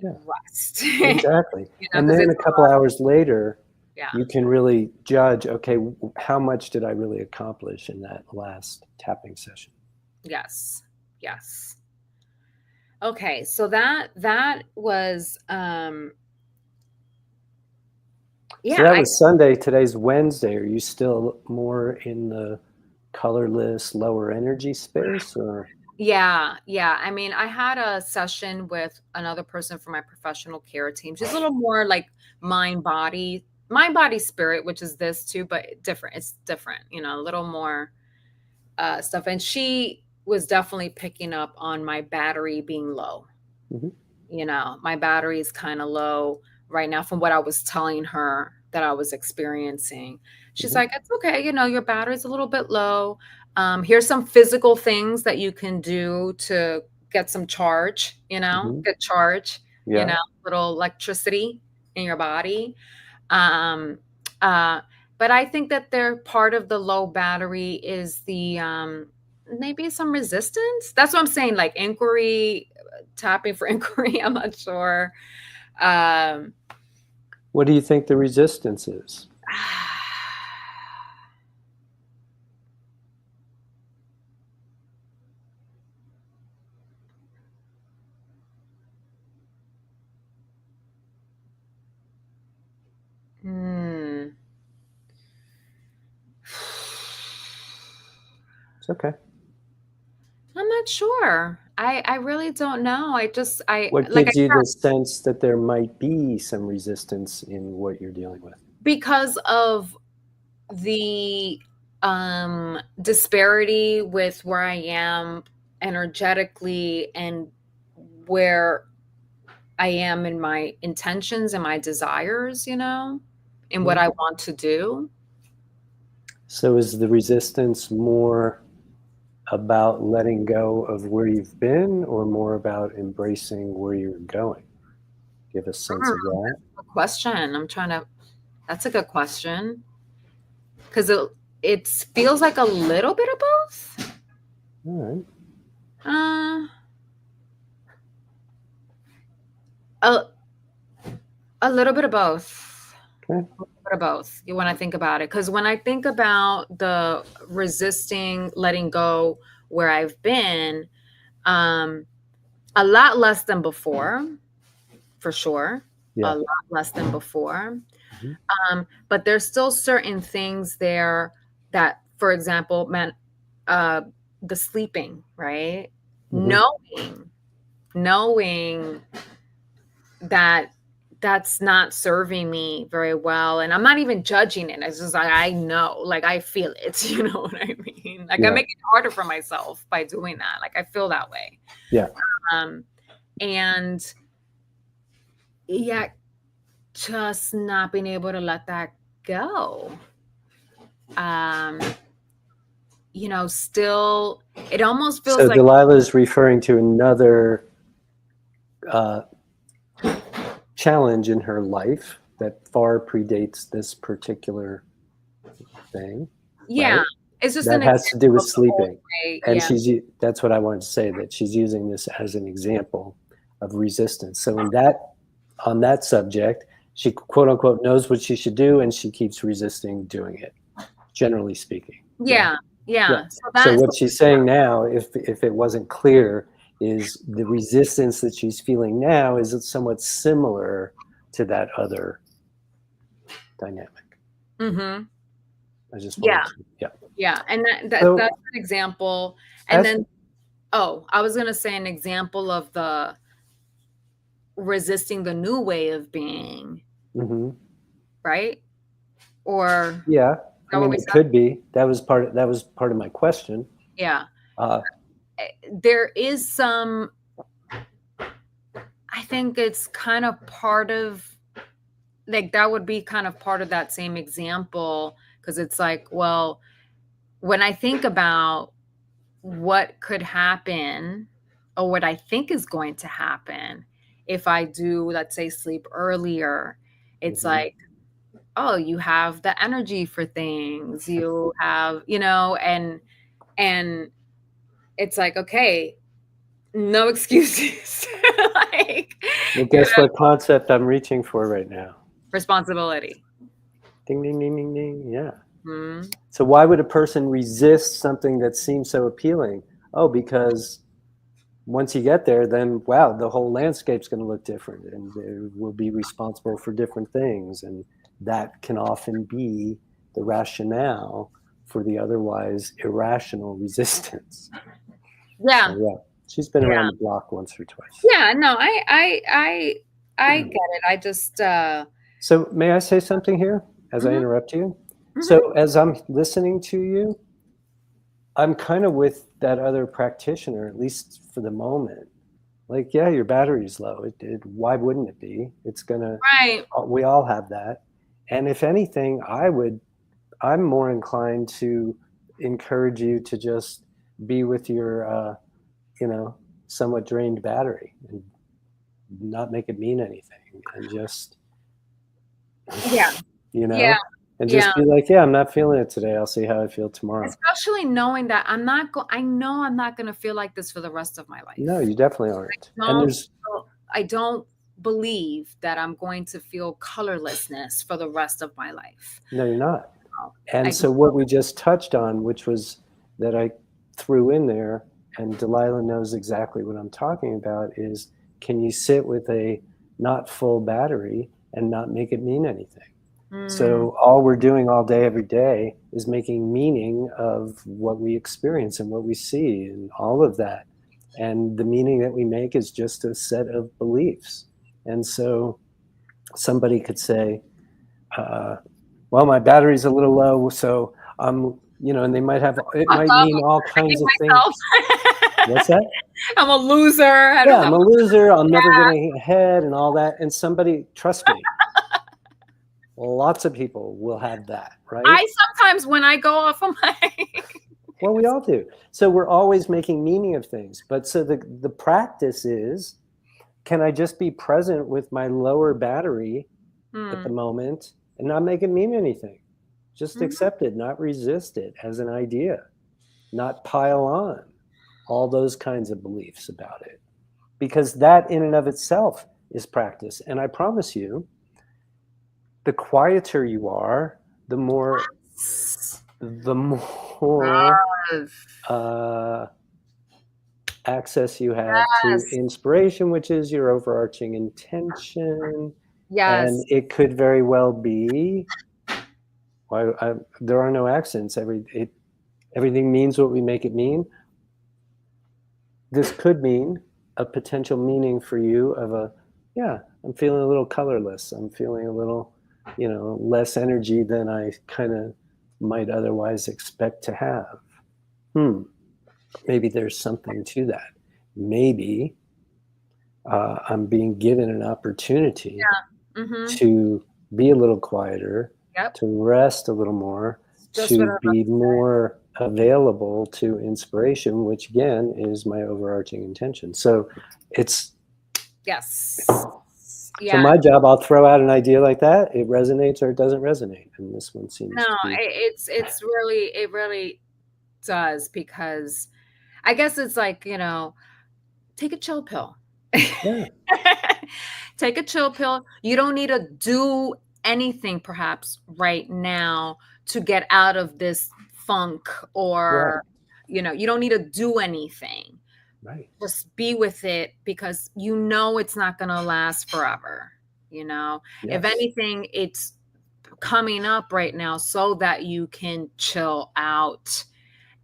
Yeah, rest, exactly. And because then it's a couple hours later, yeah, you can really judge, okay, how much did I really accomplish in that last tapping session? yes, yes. Okay, so that was So yeah, that I was Sunday. Today's Wednesday. Are you still more in the colorless, lower energy space, or? yeah, yeah. I mean, I had a session with another person from my professional care team. She's a little more like mind, body, spirit, which is this too, but different. It's different, a little more stuff. And she was definitely picking up on my battery being low. Mhm, My battery is kind of low right now from what I was telling her that I was experiencing. She's mhm, like, it's okay, your battery's a little bit low. Here's some physical things that you can do to get some charge, mhm. get charge, Yeah. little electricity in your body. Um, uh, but I think that they're part of the low battery is the maybe some resistance. That's what I'm saying, like inquiry, tapping for inquiry. I'm not sure. Um, What do you think the resistance is? hmm. It's okay. I'm not sure. I really don't know. I What like I gives you the said, sense that there might be some resistance in what you're dealing with? because of the disparity with where I am energetically and where I am in my intentions and my desires, in what Mhm. I want to do. So is the resistance more about letting go of where you've been, or more about embracing where you're going? Do you have a sense of that? Good question. That's a good question. Because it feels like a little bit of both. All right. Uh, a, a little bit of both. Okay. A little bit of both. When I think about it, because when I think about the resisting, letting go where I've been, um, a lot less than before, for sure. A Yeah. lot less than before. Mhm. But there's still certain things there that, for example, meant the sleeping, right? Mhm. Knowing that that's not serving me very well. And I'm not even judging it. It's just like I know, like I feel it. You know what I mean? Like I Yeah. make it harder for myself by doing that. Like I feel that way. Yeah. Um, and yeah, just not being able to let that go. Um, still, it almost feels So like, Delilah is referring to another uh, challenge in her life that far predates this particular thing, yeah, right? it's just That an has to example do with of the old sleeping. way. And Yeah. that's what I wanted to say, that she's using this as an example of resistance. So on that subject, she quote unquote knows what she should do, and she keeps resisting doing it, generally speaking. Yeah. Yeah. Yeah. Yeah. So So that's, what she's saying now, if it wasn't clear, is the resistance that she's feeling now is somewhat similar to that other dynamic. hmm I just yeah. wanted to, yeah. Yeah. And that's So an example. And as then, oh, I was going to say an example of the resisting the new way of being, mhm. right? Or is Yeah, I that what mean, we it said? could be. That was part of my question. Yeah. Uh, There is some, I think it's kind of part of, like, that would be kind of part of that same example. Cause it's like, well, when I think about what could happen or what I think is going to happen if I do, let's say, sleep earlier, it's mhm, like, oh, you have the energy for things. You have, and it's like, okay, no excuses. Like, Well, you guess know, what concept I'm reaching for right now? responsibility. Ding, ding, ding, ding, ding. Yeah. Hmm. So why would a person resist something that seems so appealing? Oh, because once you get there, then wow, the whole landscape's going to look different, and they will be responsible for different things, and that can often be the rationale for the otherwise irrational resistance. Yeah. So yeah, she's been Yeah. around the block once or twice. Yeah. No, I get it. I just, So may I say something here as I mhm, interrupt you? mhm. So as I'm listening to you, I'm kind of with that other practitioner, at least for the moment. Like, yeah, your battery's low. Why wouldn't it be? It's gonna. Right. We all have that. And if anything, I'm more inclined to encourage you to just be with your, you know, somewhat drained battery and not make it mean anything, and just, Yeah. you Yeah. know, and Yeah. just be like, yeah, I'm not feeling it today. I'll see how I feel tomorrow. Especially knowing that I know I'm not going to feel like this for the rest of my No, life. you definitely aren't. And Don't, there's I don't believe that I'm going to feel colorlessness for the rest of my life. no, you're not. No, I And just so what we just touched on, which was that I threw in there, and Delilah knows exactly what I'm talking about, is can you sit with a not full battery and not make it mean anything? mm, So all we're doing all day, every day is making meaning of what we experience and what we see and all of that. And the meaning that we make is just a set of beliefs. And so somebody could say, uh, well, my battery's a little low, so and they might have, it fuck might up. mean all I hate kinds of myself. things. What's that? I'm a loser. I Yeah, don't I'm have. a loser. I'll never get ahead and all that. And somebody, trust me, lots of people will have that, right? I sometimes when I go off of my Well, we all do. So we're always making meaning of things. But so the practice is, can I just be present with my lower battery at the Hmm. moment and not make it mean anything? Just Mhm. accept it, not resist it as an idea, not pile on all those kinds of beliefs about it. Because that in and of itself is practice. And I promise you, the quieter you are, the more the more Yes. uh, access you have to Yes. inspiration, which is your overarching intention. And Yes. it could very well be, there are no accidents. Everything means what we make it mean. This could mean a potential meaning for you of yeah, I'm feeling a little colorless. I'm feeling a little, less energy than I kind of might otherwise expect to have. Maybe there's something to that. Maybe I'm being given an opportunity Mhm. to be a little quieter, Yep. to rest a little more, Just what to I'm about be to say. more available to inspiration, which again is my overarching intention. So it's Yes. so Yeah. my job, I'll throw out an idea like that. It resonates or it doesn't resonate. And this one No, seems to be, it really does because I guess it's like, take a chill pill. yeah, Take a chill pill. You don't need to do anything perhaps right now to get out of this funk right, or you don't need to do anything. right. Just be with it because it's not going to last forever. If Yes. anything, it's coming up right now so that you can chill out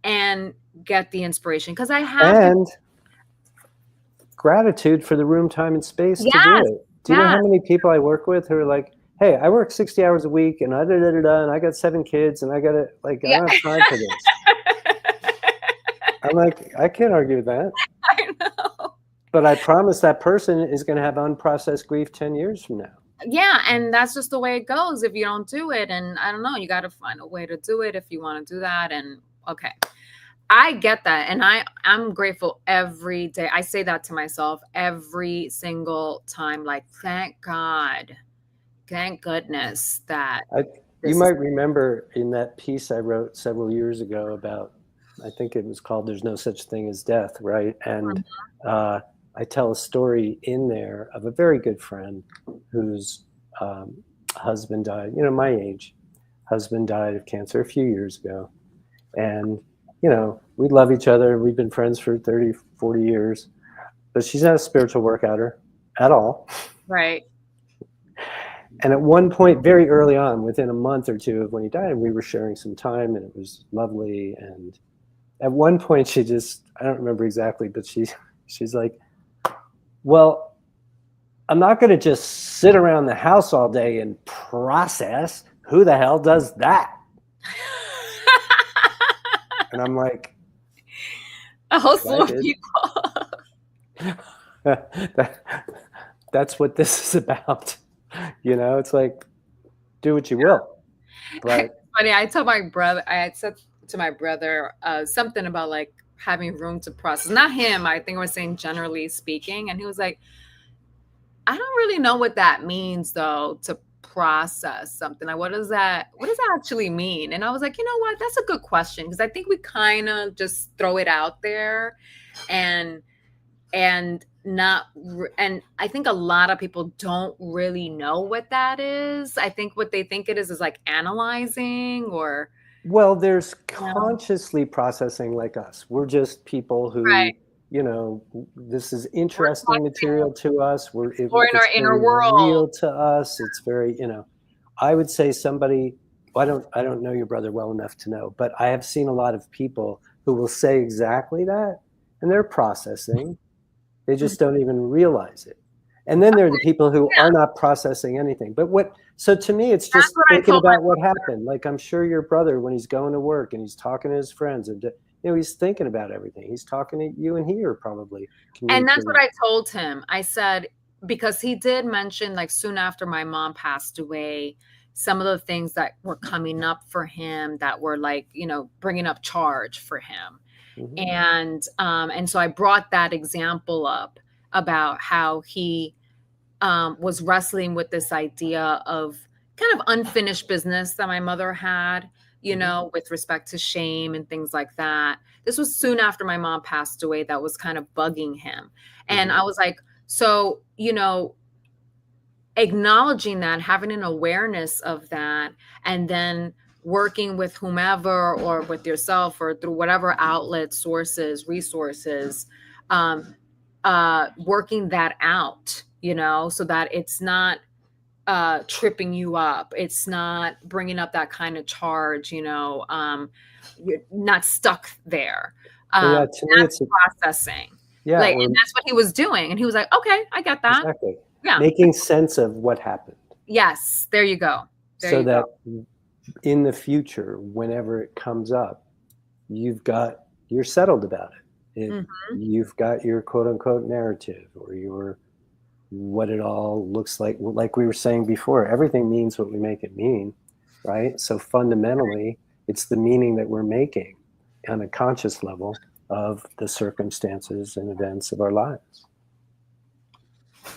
and get the inspiration because I have been. And gratitude for the room, time, and space to do Yes. it. Do you know Yes. how many people I work with who are like, hey, I work 60 hours a week and and I got 7 kids and I got to, like, I Yeah. don't have time for this. I'm like, I can't argue with that. I know. But I promise that person is going to have unprocessed grief 10 years from now. Yeah, and that's just the way it goes if you don't do it. And I don't know, you got to find a way to do it if you want to do that. And okay, I get that, and I'm grateful every day. I say that to myself every single time. Like, thank God, thank goodness that You this is might remember in that piece I wrote several years ago about, I think it was called "There's No Such Thing as Death," right? And I tell a story in there of a very good friend whose husband died, my age. Husband died of cancer a few years ago. And, we love each other. We've been friends for 30, 40 years. But she's not a spiritual workouter at all. right. And at one point, very early on, within a month or two of when he died, we were sharing some time and it was lovely. And at one point, she just, I don't remember exactly, but she's like, well, I'm not going to just sit around the house all day and process. Who the hell does that? And I'm like, A whole slew of people. That's what this is about. It's like, do what you will. But funny, I told my brother, I had said to my brother something about like having room to process. Not him, I think I was saying generally speaking. And he was like, I don't really know what that means though, to process something. Like what does that actually mean? And I was like, you know what? That's a good question. Because I think we kind of just throw it out there and not and I think a lot of people don't really know what that is. I think what they think it is like analyzing or well, there's consciously processing like us. We're just people who right. This is interesting material to us. Or in our inner world. Real to us. It's very, I would say somebody, I don't know your brother well enough to know, but I have seen a lot of people who will say exactly that, and they're processing. They just don't even realize it. And then there are the people who are not processing anything. So to me, it's just thinking about what happened. Like I'm sure your brother, when he's going to work and he's talking to his friends and he's thinking about everything. He's talking to you and he are probably. And that's what I told him. I said, because he did mention like soon after my mom passed away, some of the things that were coming up for him that were like, bringing up charge for him. Mm-hmm. And so I brought that example up about how he was wrestling with this idea of kind of unfinished business that my mother had, with respect to shame and things like that. This was soon after my mom passed away that was kind of bugging him. And I was like, so, acknowledging that, having an awareness of that, and then working with whomever or with yourself or through whatever outlets, sources, resources, working that out, so that it's not tripping you up. It's not bringing up that kind of charge, you're not stuck there. That's processing. Yeah. And that's what he was doing. And he was like, okay, I get that. Exactly. Yeah. Making sense of what happened. Yes. There you go. That in the future, whenever it comes up, you're settled about it. You've got your quote unquote narrative or what it all looks like we were saying before. Everything means what we make it mean, right? So fundamentally, it's the meaning that we're making on a conscious level of the circumstances and events of our lives.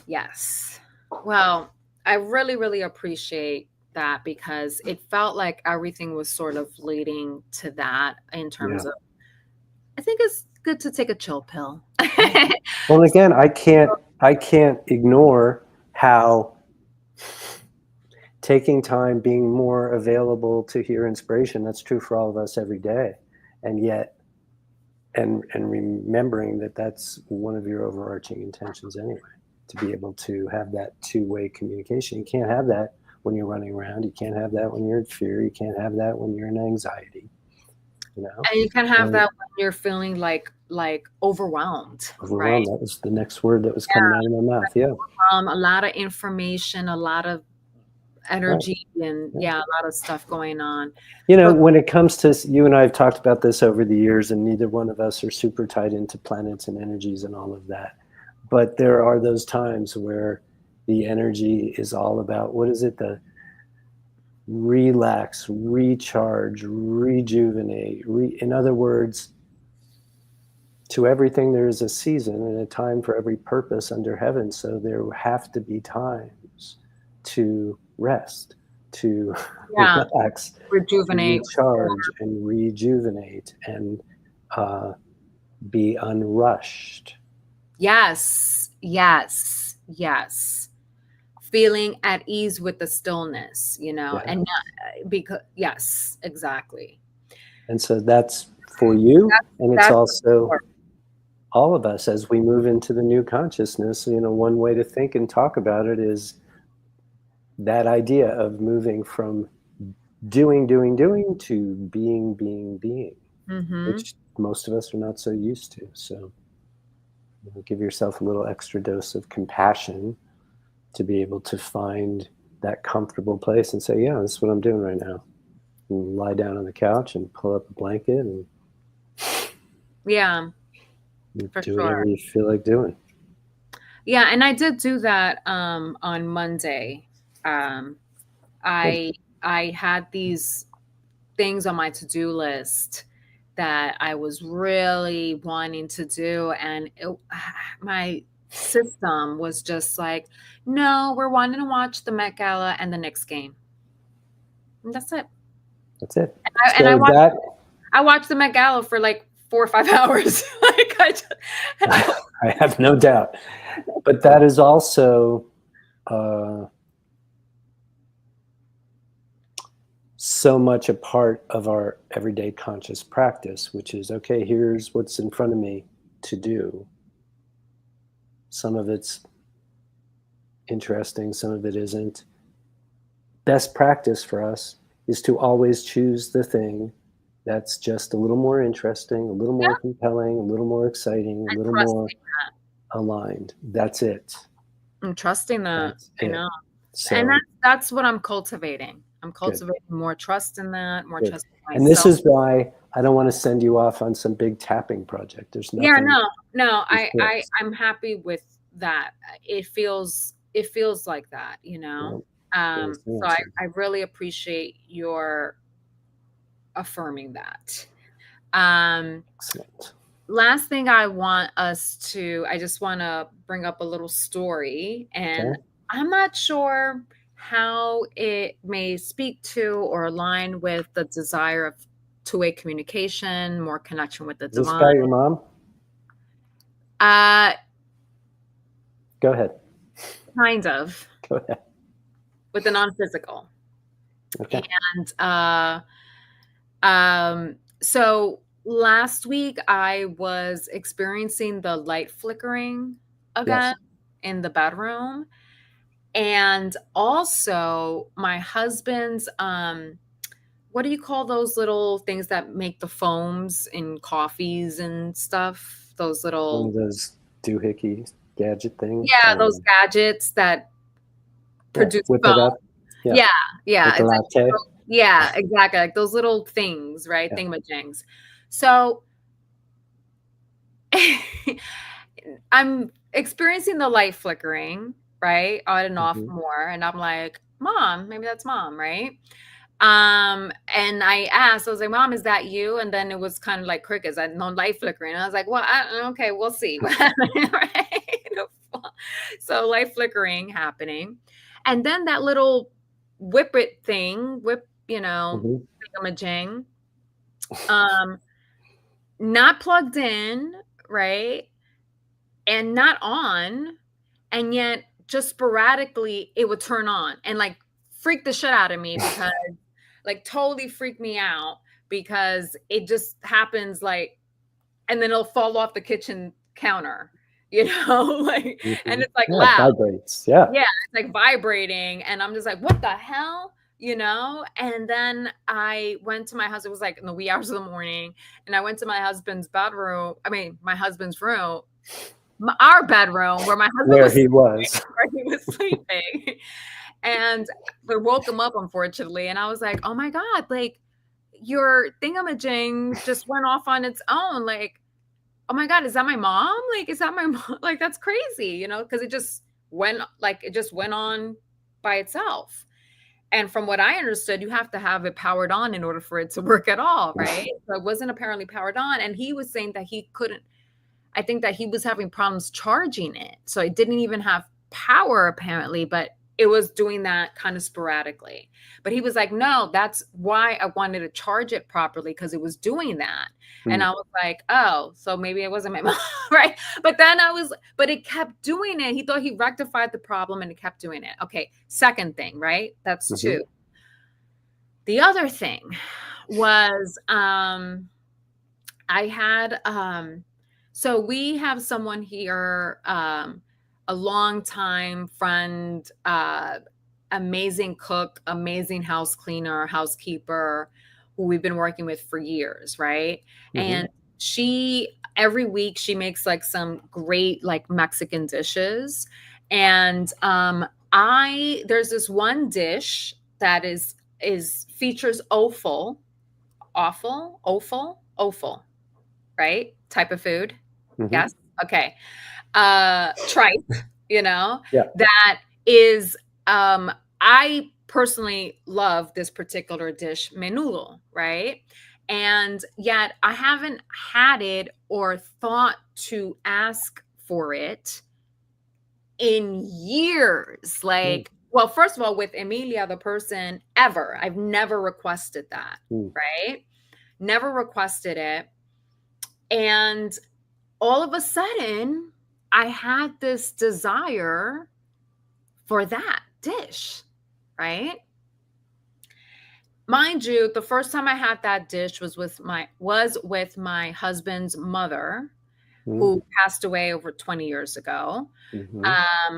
Yes. Well, I really, really appreciate that because it felt like everything was sort of leading to that in terms of, I think it's good to take a chill pill. Well, again, I can't ignore how taking time, being more available to hear inspiration, that's true for all of us every day. And yet, and remembering that that's one of your overarching intentions anyway, to be able to have that two-way communication. You can't have that when you're running around. You can't have that when you're in fear. You can't have that when you're in anxiety. And you can have that when you're feeling like overwhelmed. Overwhelmed. Right? That was the next word that was coming out of my mouth. Yeah. A lot of information, a lot of energy, and a lot of stuff going on. When it comes to, you and I have talked about this over the years, and neither one of us are super tied into planets and energies and all of that. But there are those times where the energy is all about, what is it? The relax, recharge, rejuvenate. In other words, to everything there is a season and a time for every purpose under heaven. So there have to be times to rest, to Yeah. relax, to Rejuvenate, restore. recharge and rejuvenate and be unrushed. Yes. Yes. Yes. Feeling at ease with the stillness, Yeah. and not because, yes, exactly. And so that's for you. And it's That's also for all of us as we move into the new consciousness. One way to think and talk about it is that idea of moving from doing to being, Mm-hmm. which most of us are not so used to. So give yourself a little extra dose of compassion to be able to find that comfortable place and say, yeah, this is what I'm doing right now. And lie down on the couch and pull up a blanket and Yeah, for do sure. whatever you feel like doing. Yeah, and I did do that on Monday. Um, Good. I had these things on my to-do list that I was really wanting to do, and my system was just like, no, we're wanting to watch the Met Gala and the Knicks game. And that's it. That's it. And So that I watched the Met Gala for like 4 or 5 hours. Like I have no doubt. But that is also so much a part of our everyday conscious practice, which is, okay, here's what's in front of me to do. Some of it's interesting, some of it isn't. Best practice for us is to always choose the thing that's just a little more interesting, a little yeah, more compelling, a little more exciting, a and little more aligned. That's it. trusting that. That's I it. know. And So that's what I'm cultivating. I'm good. cultivating more trust in that, more Good. trust in And this myself. is why I don't want to send you off on some big tapping project. There's Yeah, nothing no, to fix. I'm happy with that. It feels like that, you know. No, there's the So I answer. I really appreciate your affirming that. Um, Excellent. Last thing I just want to bring up a little story, and Okay. I'm not sure how it may speak to or align with the desire of two-way communication, more connection with the Is this divine. about your mom? Uh, Go ahead. kind of, Go ahead. with the non-physical. Okay. And so last week I was experiencing the light flickering again Yes. in the bedroom. And also my husband's what do you call those little things that make the foams in coffees and stuff? Those One little of those doohickey gadget things. I Yeah, don't those know. gadgets that Yeah. produce Whip foam. it up. Yeah. Yeah, yeah, Like a it's latte. like yeah, exactly, like those little things, right? Yeah. Thingamajings. So I'm experiencing the light flickering, right? On and off Mm-hmm. more. And I'm like, Mom, maybe that's mom, right? And I asked, I was like, Mom, is that you? And then it was kind of like crickets. I no light flickering. And I was like, well, okay, we'll see. Right? So light flickering happening. And then that little whip, Mm-hmm. thingamajig, um, not plugged in, right? And not on, and yet just sporadically it would turn on and like freak the shit out of me because like totally freak me out because it just happens like and then it'll fall off the kitchen counter, like Mm-hmm. and it's like Yeah. It loud. vibrates. Yeah. Yeah, it's like vibrating and I'm just like, what the hell? And then I went to my husband, it was like in the wee hours of the morning, and I went to my husband's bedroom, I mean, my husband's room, our bedroom where my husband Where was he was. where he was sleeping. And we woke him up, unfortunately. And I was like, oh my God, like your thingamajig just went off on its own. Like, oh my God, is that my mom? Like, is that my mom? Like, that's crazy, because it just went on by itself. And from what I understood, you have to have it powered on in order for it to work at all, right? So it wasn't apparently powered on. And he was saying that he couldn't, I think that he was having problems charging it. So it didn't even have power apparently, but it was doing that kind of sporadically. But he was like, no, that's why I wanted to charge it properly, because it was doing that. And Mm. I was like, oh, so maybe it wasn't my mom, right? But then but it kept doing it. He thought he rectified the problem and it kept doing it. Okay, second thing, right? That's Mm-hmm. two. The other thing was I had so we have someone here, a longtime friend, amazing cook, amazing house cleaner, housekeeper, who we've been working with for years, right? Mm-hmm. And she every week she makes like some great like Mexican dishes. And I there's this one dish that is features offal, right? Type of food. Mm-hmm. Yes. Okay. Tripe, you know, Yeah. that is, I personally love this particular dish, menudo, right? And yet I haven't had it or thought to ask for it in years. Mm. Like, well, first of all, with Emilia, the person ever, I've never requested that, Mm. right? Never requested it. And all of a sudden, I had this desire for that dish, right? Mind you, the first time I had that dish was with my husband's mother, Mm. who passed away over 20 years ago. Mm-hmm.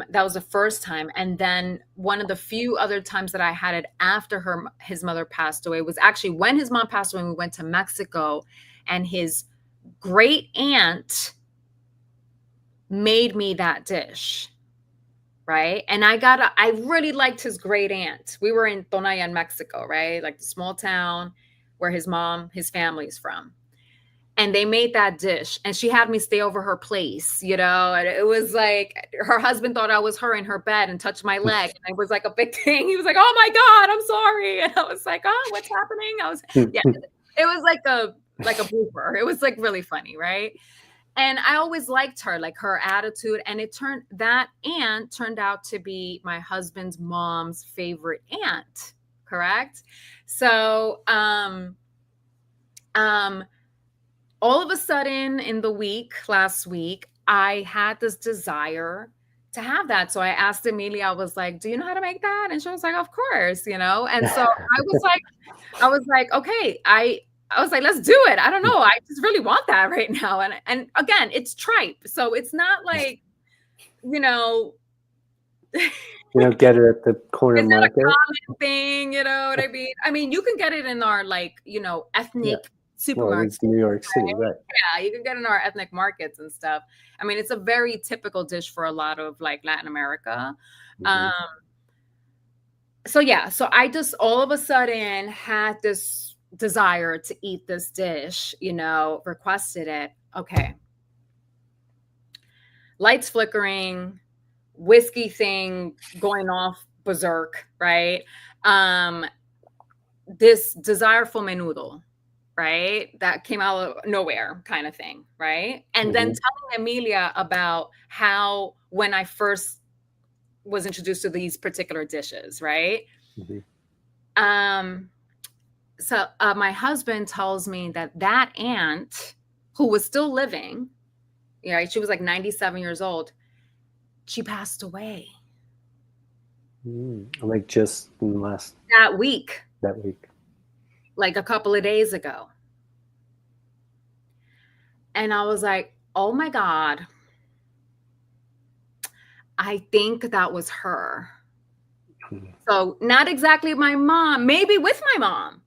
That was the first time. And then one of the few other times that I had it after his mother passed away was actually when his mom passed away. We went to Mexico, and his great aunt made me that dish, right? And I really liked his great aunt. We were in Tonaya, Mexico, right? Like the small town where his family's from. And they made that dish, and she had me stay over her place, and it was like her husband thought I was her in her bed and touched my leg, and it was like a big thing. He was like, oh my God, I'm sorry. And I was like, oh, what's happening? Yeah, it was like a blooper. It was like really funny, right? And I always liked her, like her attitude. And that aunt turned out to be my husband's mom's favorite aunt, correct? So all of a sudden in the last week, I had this desire to have that. So I asked Emilia, I was like, do you know how to make that? And she was like, of course, And so I was like, okay, I was like, let's do it. I don't know. I just really want that right now. And again, it's tripe. So it's not like, you know, You don't get it at the corner it's not a market. common thing, you know what I mean? I mean, you can get it in our ethnic Well, supermarkets. it's New York City, right? Yeah, you can get in our ethnic markets and stuff. I mean, it's a very typical dish for a lot of like Latin America. Mm-hmm. So yeah, so I just all of a sudden had this desire to eat this dish, requested it. Okay. Lights flickering, whiskey thing going off berserk, right? This desire for menudo, right? That came out of nowhere kind of thing, right? And then telling Emilia about how when I first was introduced to these particular dishes, right? Mm-hmm. So my husband tells me that aunt who was still living, she was like 97 years old, she passed away. Like just in the last that week, like a couple of days ago. And I was like, oh my God, I think that was her. So not exactly my mom, maybe with my mom,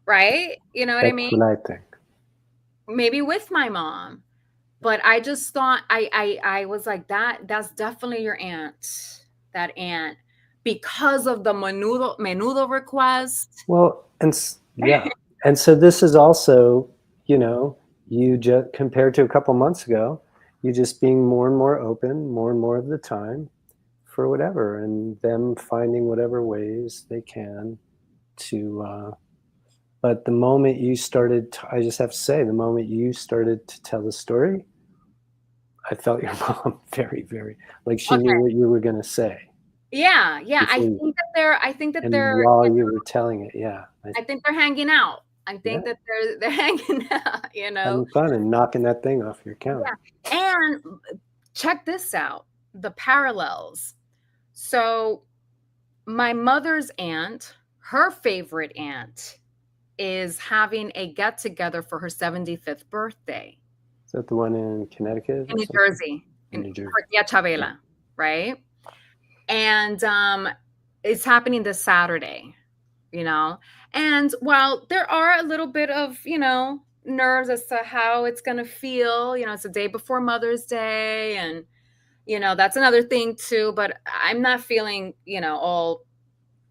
right? You know what I mean? That's what I think. Maybe with my mom. But I just thought I was like, that's definitely your aunt, that aunt, because of the menudo request. Well, and yeah. And so this is also, you just compared to a couple months ago, you just being more and more open, more and more of the time for whatever, and them finding whatever ways they can to, but the moment you started, I just have to say, the moment you started to tell the story, I felt your mom very, very, like she knew Okay. what you were going to say. Yeah, yeah. Before, I think that and they're, while you were telling it, yeah, I think they're hanging out. I yeah, think that they're hanging out, you know. having fun and knocking that thing off your counter. Yeah. And check this out, the parallels. So my mother's aunt, her favorite aunt is having a get together for her 75th birthday Is that the one in Connecticut in or New something? Jersey, In in New Jersey. Tia Chabela, right? And it's happening this Saturday, you know. And while there are a little bit of, nerves as to how it's going to feel, it's the day before Mother's Day. And, that's another thing too. But I'm not feeling, all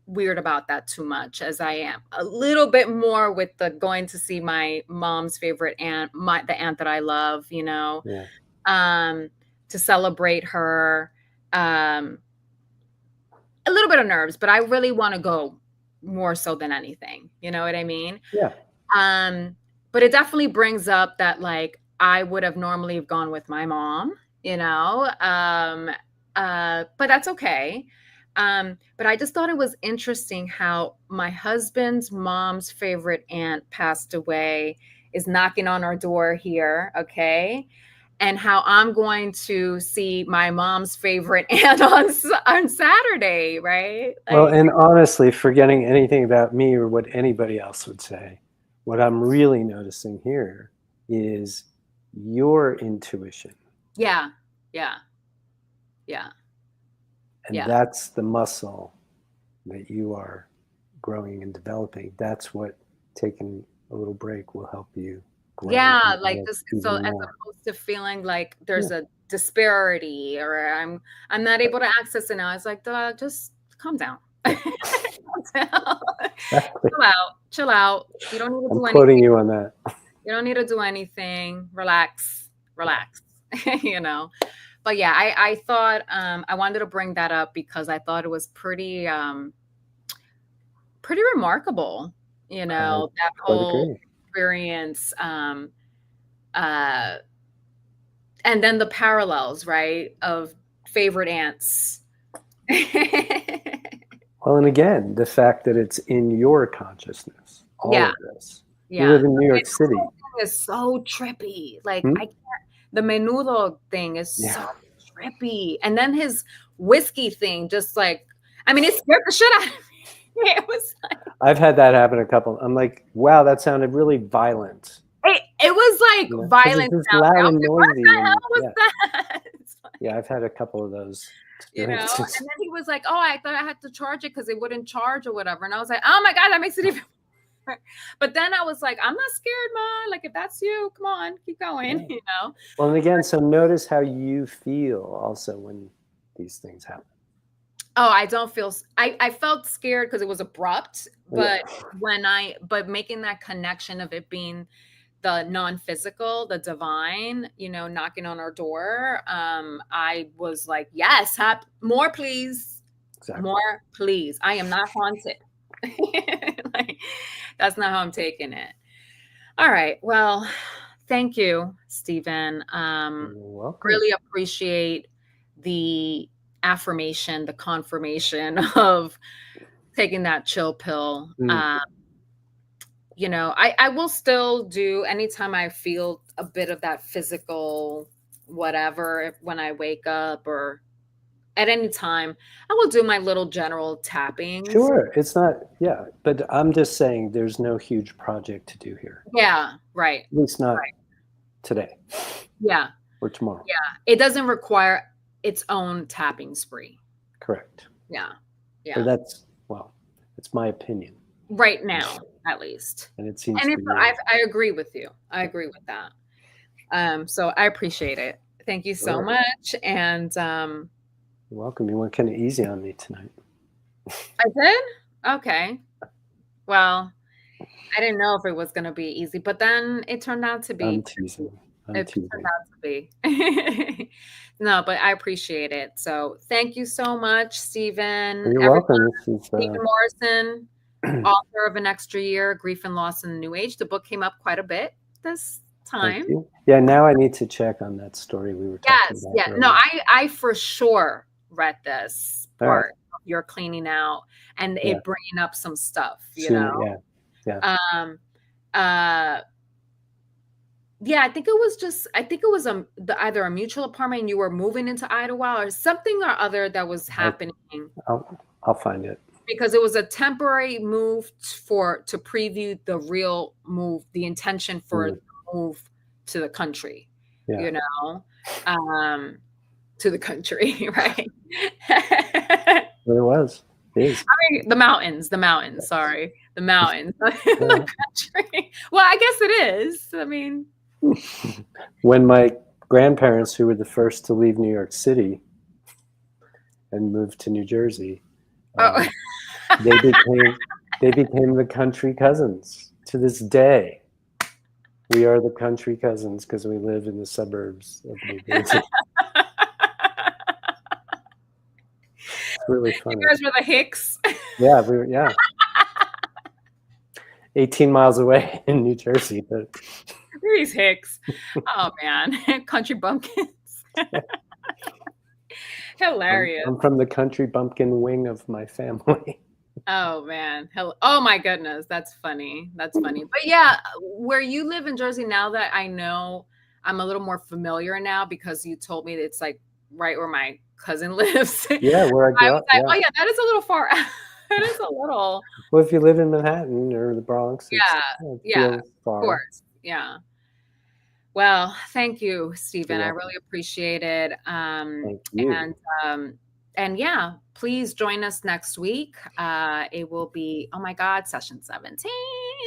weird about that too much as I am a little bit more with the going to see my mom's favorite aunt, the aunt that I love, Yeah. um, to celebrate her. Um, a little bit of nerves, but I really want to go more so than anything. You know what I mean? Yeah. Um, but it definitely brings up that like I would have normally have gone with my mom, but that's okay. But I just thought it was interesting how my husband's mom's favorite aunt passed away, is knocking on our door here, okay? And how I'm going to see my mom's favorite aunt on Saturday, right? Well, Like, and honestly, forgetting anything about me or what anybody else would say, what I'm really noticing here is your intuition. yeah, yeah, yeah, And yeah. that's the muscle that you are growing and developing. That's what taking a little break will help you grow and Yeah, like develop this, so even as more. opposed to feeling like Yeah. there's a disparity or I'm not able to access it now. It's like, duh, just calm down. Yeah. Calm down. Exactly. Chill out. Chill out. You don't need to I'm do quoting anything. you on that. You don't need to do anything. Relax. Relax. you know. But yeah, I thought I wanted to bring that up because I thought it was pretty remarkable, I that quite whole agree. experience. Uh and then the parallels, right, of favorite aunts. Well, and again, the fact that it's in your consciousness, all Yeah, of this. You yeah. live in New York City. Thing is so trippy. Like Hmm? I can't. The menudo thing is Yeah. so trippy, and then his whiskey thing, just like, I mean, it scared the shit out of me. It was like I've had that happen a couple. I'm like, wow, that sounded really violent. it was like Because it's violence just out there. loud I was and like, what noisy. the hell And was yeah, that? It's like, yeah, I've had a couple of those And experiences. then he was like, "Oh, I thought I had to charge it because it wouldn't charge or whatever." And I was like, "Oh my god, that makes it even." But then I was like, "I'm not scared, ma. Like if that's you, come on, keep going." Yeah. Well, and again, so notice how you feel also when these things happen. Oh, I don't feel. I felt scared because it was abrupt, Yeah. but making that connection of it being the non-physical, the divine, knocking on our door, I was like, yes, more please, Exactly. more please. I am not haunted. Like, that's not how I'm taking it. All right, well, thank you, Stephen. You're welcome. Really appreciate the affirmation, the confirmation of taking that chill pill. Mm. I will still do anytime I feel a bit of that physical whatever when I wake up or at any time, I will do my little general tappings. Sure. It's not, yeah, but I'm just saying there's no huge project to do here. Yeah, right. At least not Right. today Yeah. or tomorrow. Yeah. It doesn't require its own tapping spree. Correct. Yeah. Or Yeah. well, it's my opinion. Right now, at least. And it seems And to be. I agree with you. I agree with that. So I appreciate it. Thank you so Sure. much. And You're welcome. You went kind of easy on me tonight. I did? Okay. Well, I didn't know if it was going to be easy, but then it turned out to be. I'm teasing. It turned out to be. No, but I appreciate it. So thank you so much, Stephen. You're welcome. This is, Steven Morrison, author of An Extra Year, Grief and Loss in the New Age. The book came up quite a bit this time. Thank you. Yeah, now I need to check on that story we were talking Yes, about yeah. earlier. No, I for sure read this All right. part. You're cleaning out and Yeah. it bringing up some stuff, you Soon, know. yeah. Um, uh, yeah, I think it was either a mutual apartment and you were moving into Idlewild or something or other that was happening I'll find it. because it was a temporary move to preview the real move, the intention for the move to the country, Yeah. you know, to the country, right? There was. It is. I mean, the mountains, sorry, the mountains, the country. Well, I guess it is. I mean, When my grandparents, who were the first to leave New York City and moved to New Jersey, oh. they became the country cousins. To this day, we are the country cousins because we live in the suburbs of New Jersey. It's really funny. You guys were the Hicks. Yeah, 18 miles away in New Jersey, but These Hicks. Oh man, country bumpkins. Hilarious. I'm from the country bumpkin wing of my family. Oh man. Oh my goodness. That's funny. That's funny. But yeah, where you live in Jersey, now that I know, I'm a little more familiar now because you told me that it's like right where my cousin lives. Yeah, where I grew up. Like, oh yeah, that is a little far. That is a little. Well, if you live in Manhattan or the Bronx, Yeah, it feels far. of course. Yeah. Well, thank you, Steven. I You're really appreciate it. Thank you. And yeah, please join us next week. It will be, oh my God, session 17.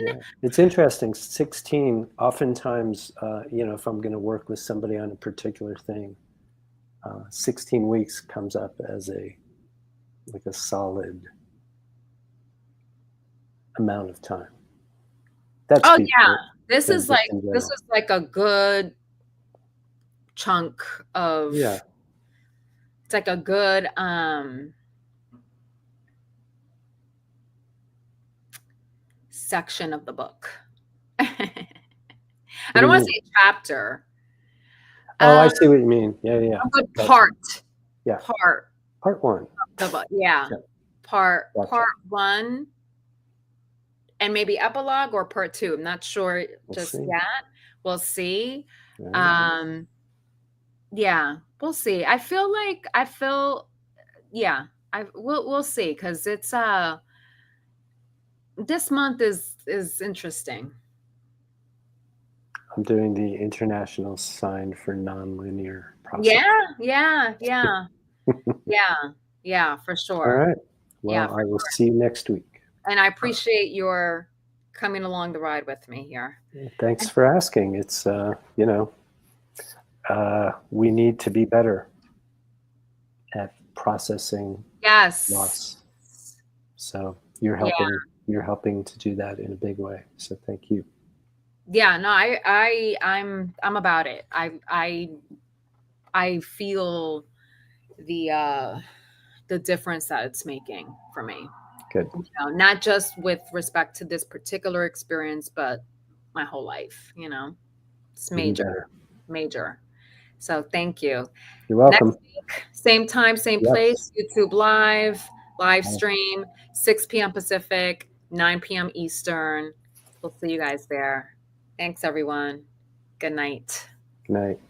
Yeah. It's interesting. 16, oftentimes, if I'm going to work with somebody on a particular thing, 16 weeks comes up as a solid amount of time. That's oh yeah. This is like a good chunk of, yeah. It's like a good section of the book. I don't want to say chapter. Oh, I see what you mean. Yeah. A good part. Yeah. Part one. The book. Yeah. Part one. And maybe epilogue or part two. I'm not sure just yet. We'll see. Yeah, we'll see. We'll see because it's this month is interesting. I'm doing the international sign for nonlinear process. Yeah, for sure. All right. Well, I will see you next week. And I appreciate your coming along the ride with me here. Thanks for asking. It's, we need to be better at processing loss. So you're helping to do that in a big way. So thank you. Yeah, no, I'm about it. I feel the difference that it's making for me. Good. Not just with respect to this particular experience, but my whole life, it's major. So thank you. You're welcome. Next week, same time, same place, YouTube live stream, 6 p.m. Pacific, 9 p.m. Eastern. We'll see you guys there. Thanks, everyone. Good night. Good night.